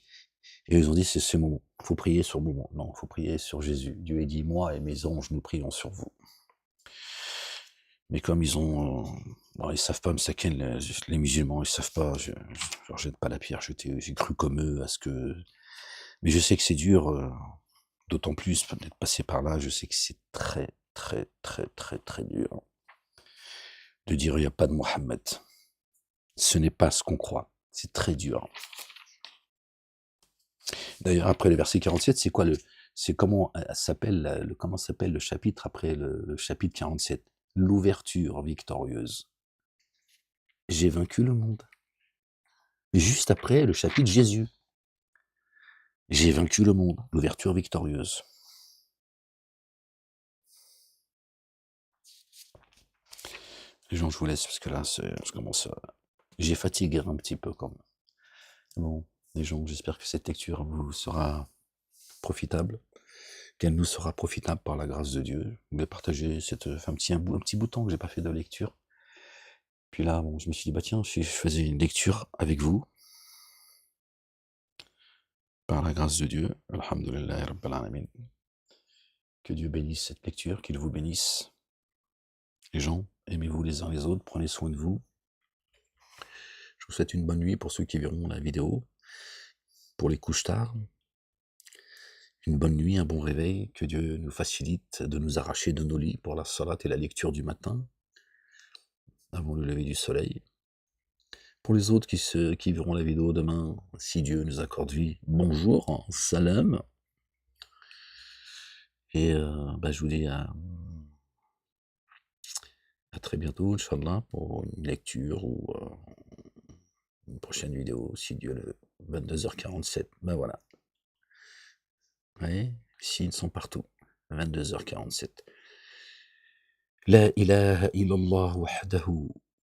Et ils ont dit, c'est ce moment, il faut prier sur le moment. Non, il faut prier sur Jésus. Dieu a dit, moi et mes anges, nous prions sur vous. Mais comme ils savent pas me saquer, les musulmans, ils savent pas, je leur jette pas la pierre, j'ai cru comme eux à ce que... Mais je sais que c'est dur, d'autant plus peut-être passer par là, je sais que c'est très, très, très, très, très dur de dire il n'y a pas de Mohammed. Ce n'est pas ce qu'on croit. C'est très dur. D'ailleurs, après le verset 47, c'est comment s'appelle le chapitre après le chapitre 47? L'ouverture victorieuse. J'ai vaincu le monde. Et juste après, le chapitre Jésus. J'ai vaincu le monde, l'ouverture victorieuse. Les gens, je vous laisse parce que là, je commence à... J'ai fatigué un petit peu quand même. Bon, les gens, j'espère que cette lecture vous sera profitable, qu'elle nous sera profitable par la grâce de Dieu. Je voulais partager un petit bout de temps que j'ai pas fait de lecture. Puis là, bon, je me suis dit, bah tiens, si je faisais une lecture avec vous, par la grâce de Dieu, alhamdoulillahi rabbil alamin. Que Dieu bénisse cette lecture, qu'il vous bénisse. Les gens, aimez-vous les uns les autres, prenez soin de vous. Je vous souhaite une bonne nuit pour ceux qui verront la vidéo. Pour les couches tard, une bonne nuit, un bon réveil, que Dieu nous facilite de nous arracher de nos lits pour la salat et la lecture du matin, avant le lever du soleil. Pour les autres qui verront la vidéo demain, si Dieu nous accorde vie, bonjour, salam. Et je vous dis à très bientôt, Inch'Allah, pour une lecture ou une prochaine vidéo, si Dieu le 22h47. Ben voilà. Ouais, ici, ils sont partout. 22h47. La ilaha illallah wahdahu,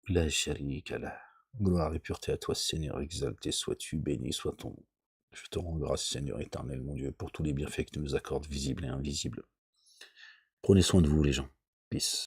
la sharika lah. Gloire et pureté à toi, Seigneur, exalté sois-tu, béni soit ton nom. Je te rends grâce, Seigneur éternel, mon Dieu, pour tous les bienfaits que tu nous accordes, visibles et invisibles. Prenez soin de vous, les gens. Peace.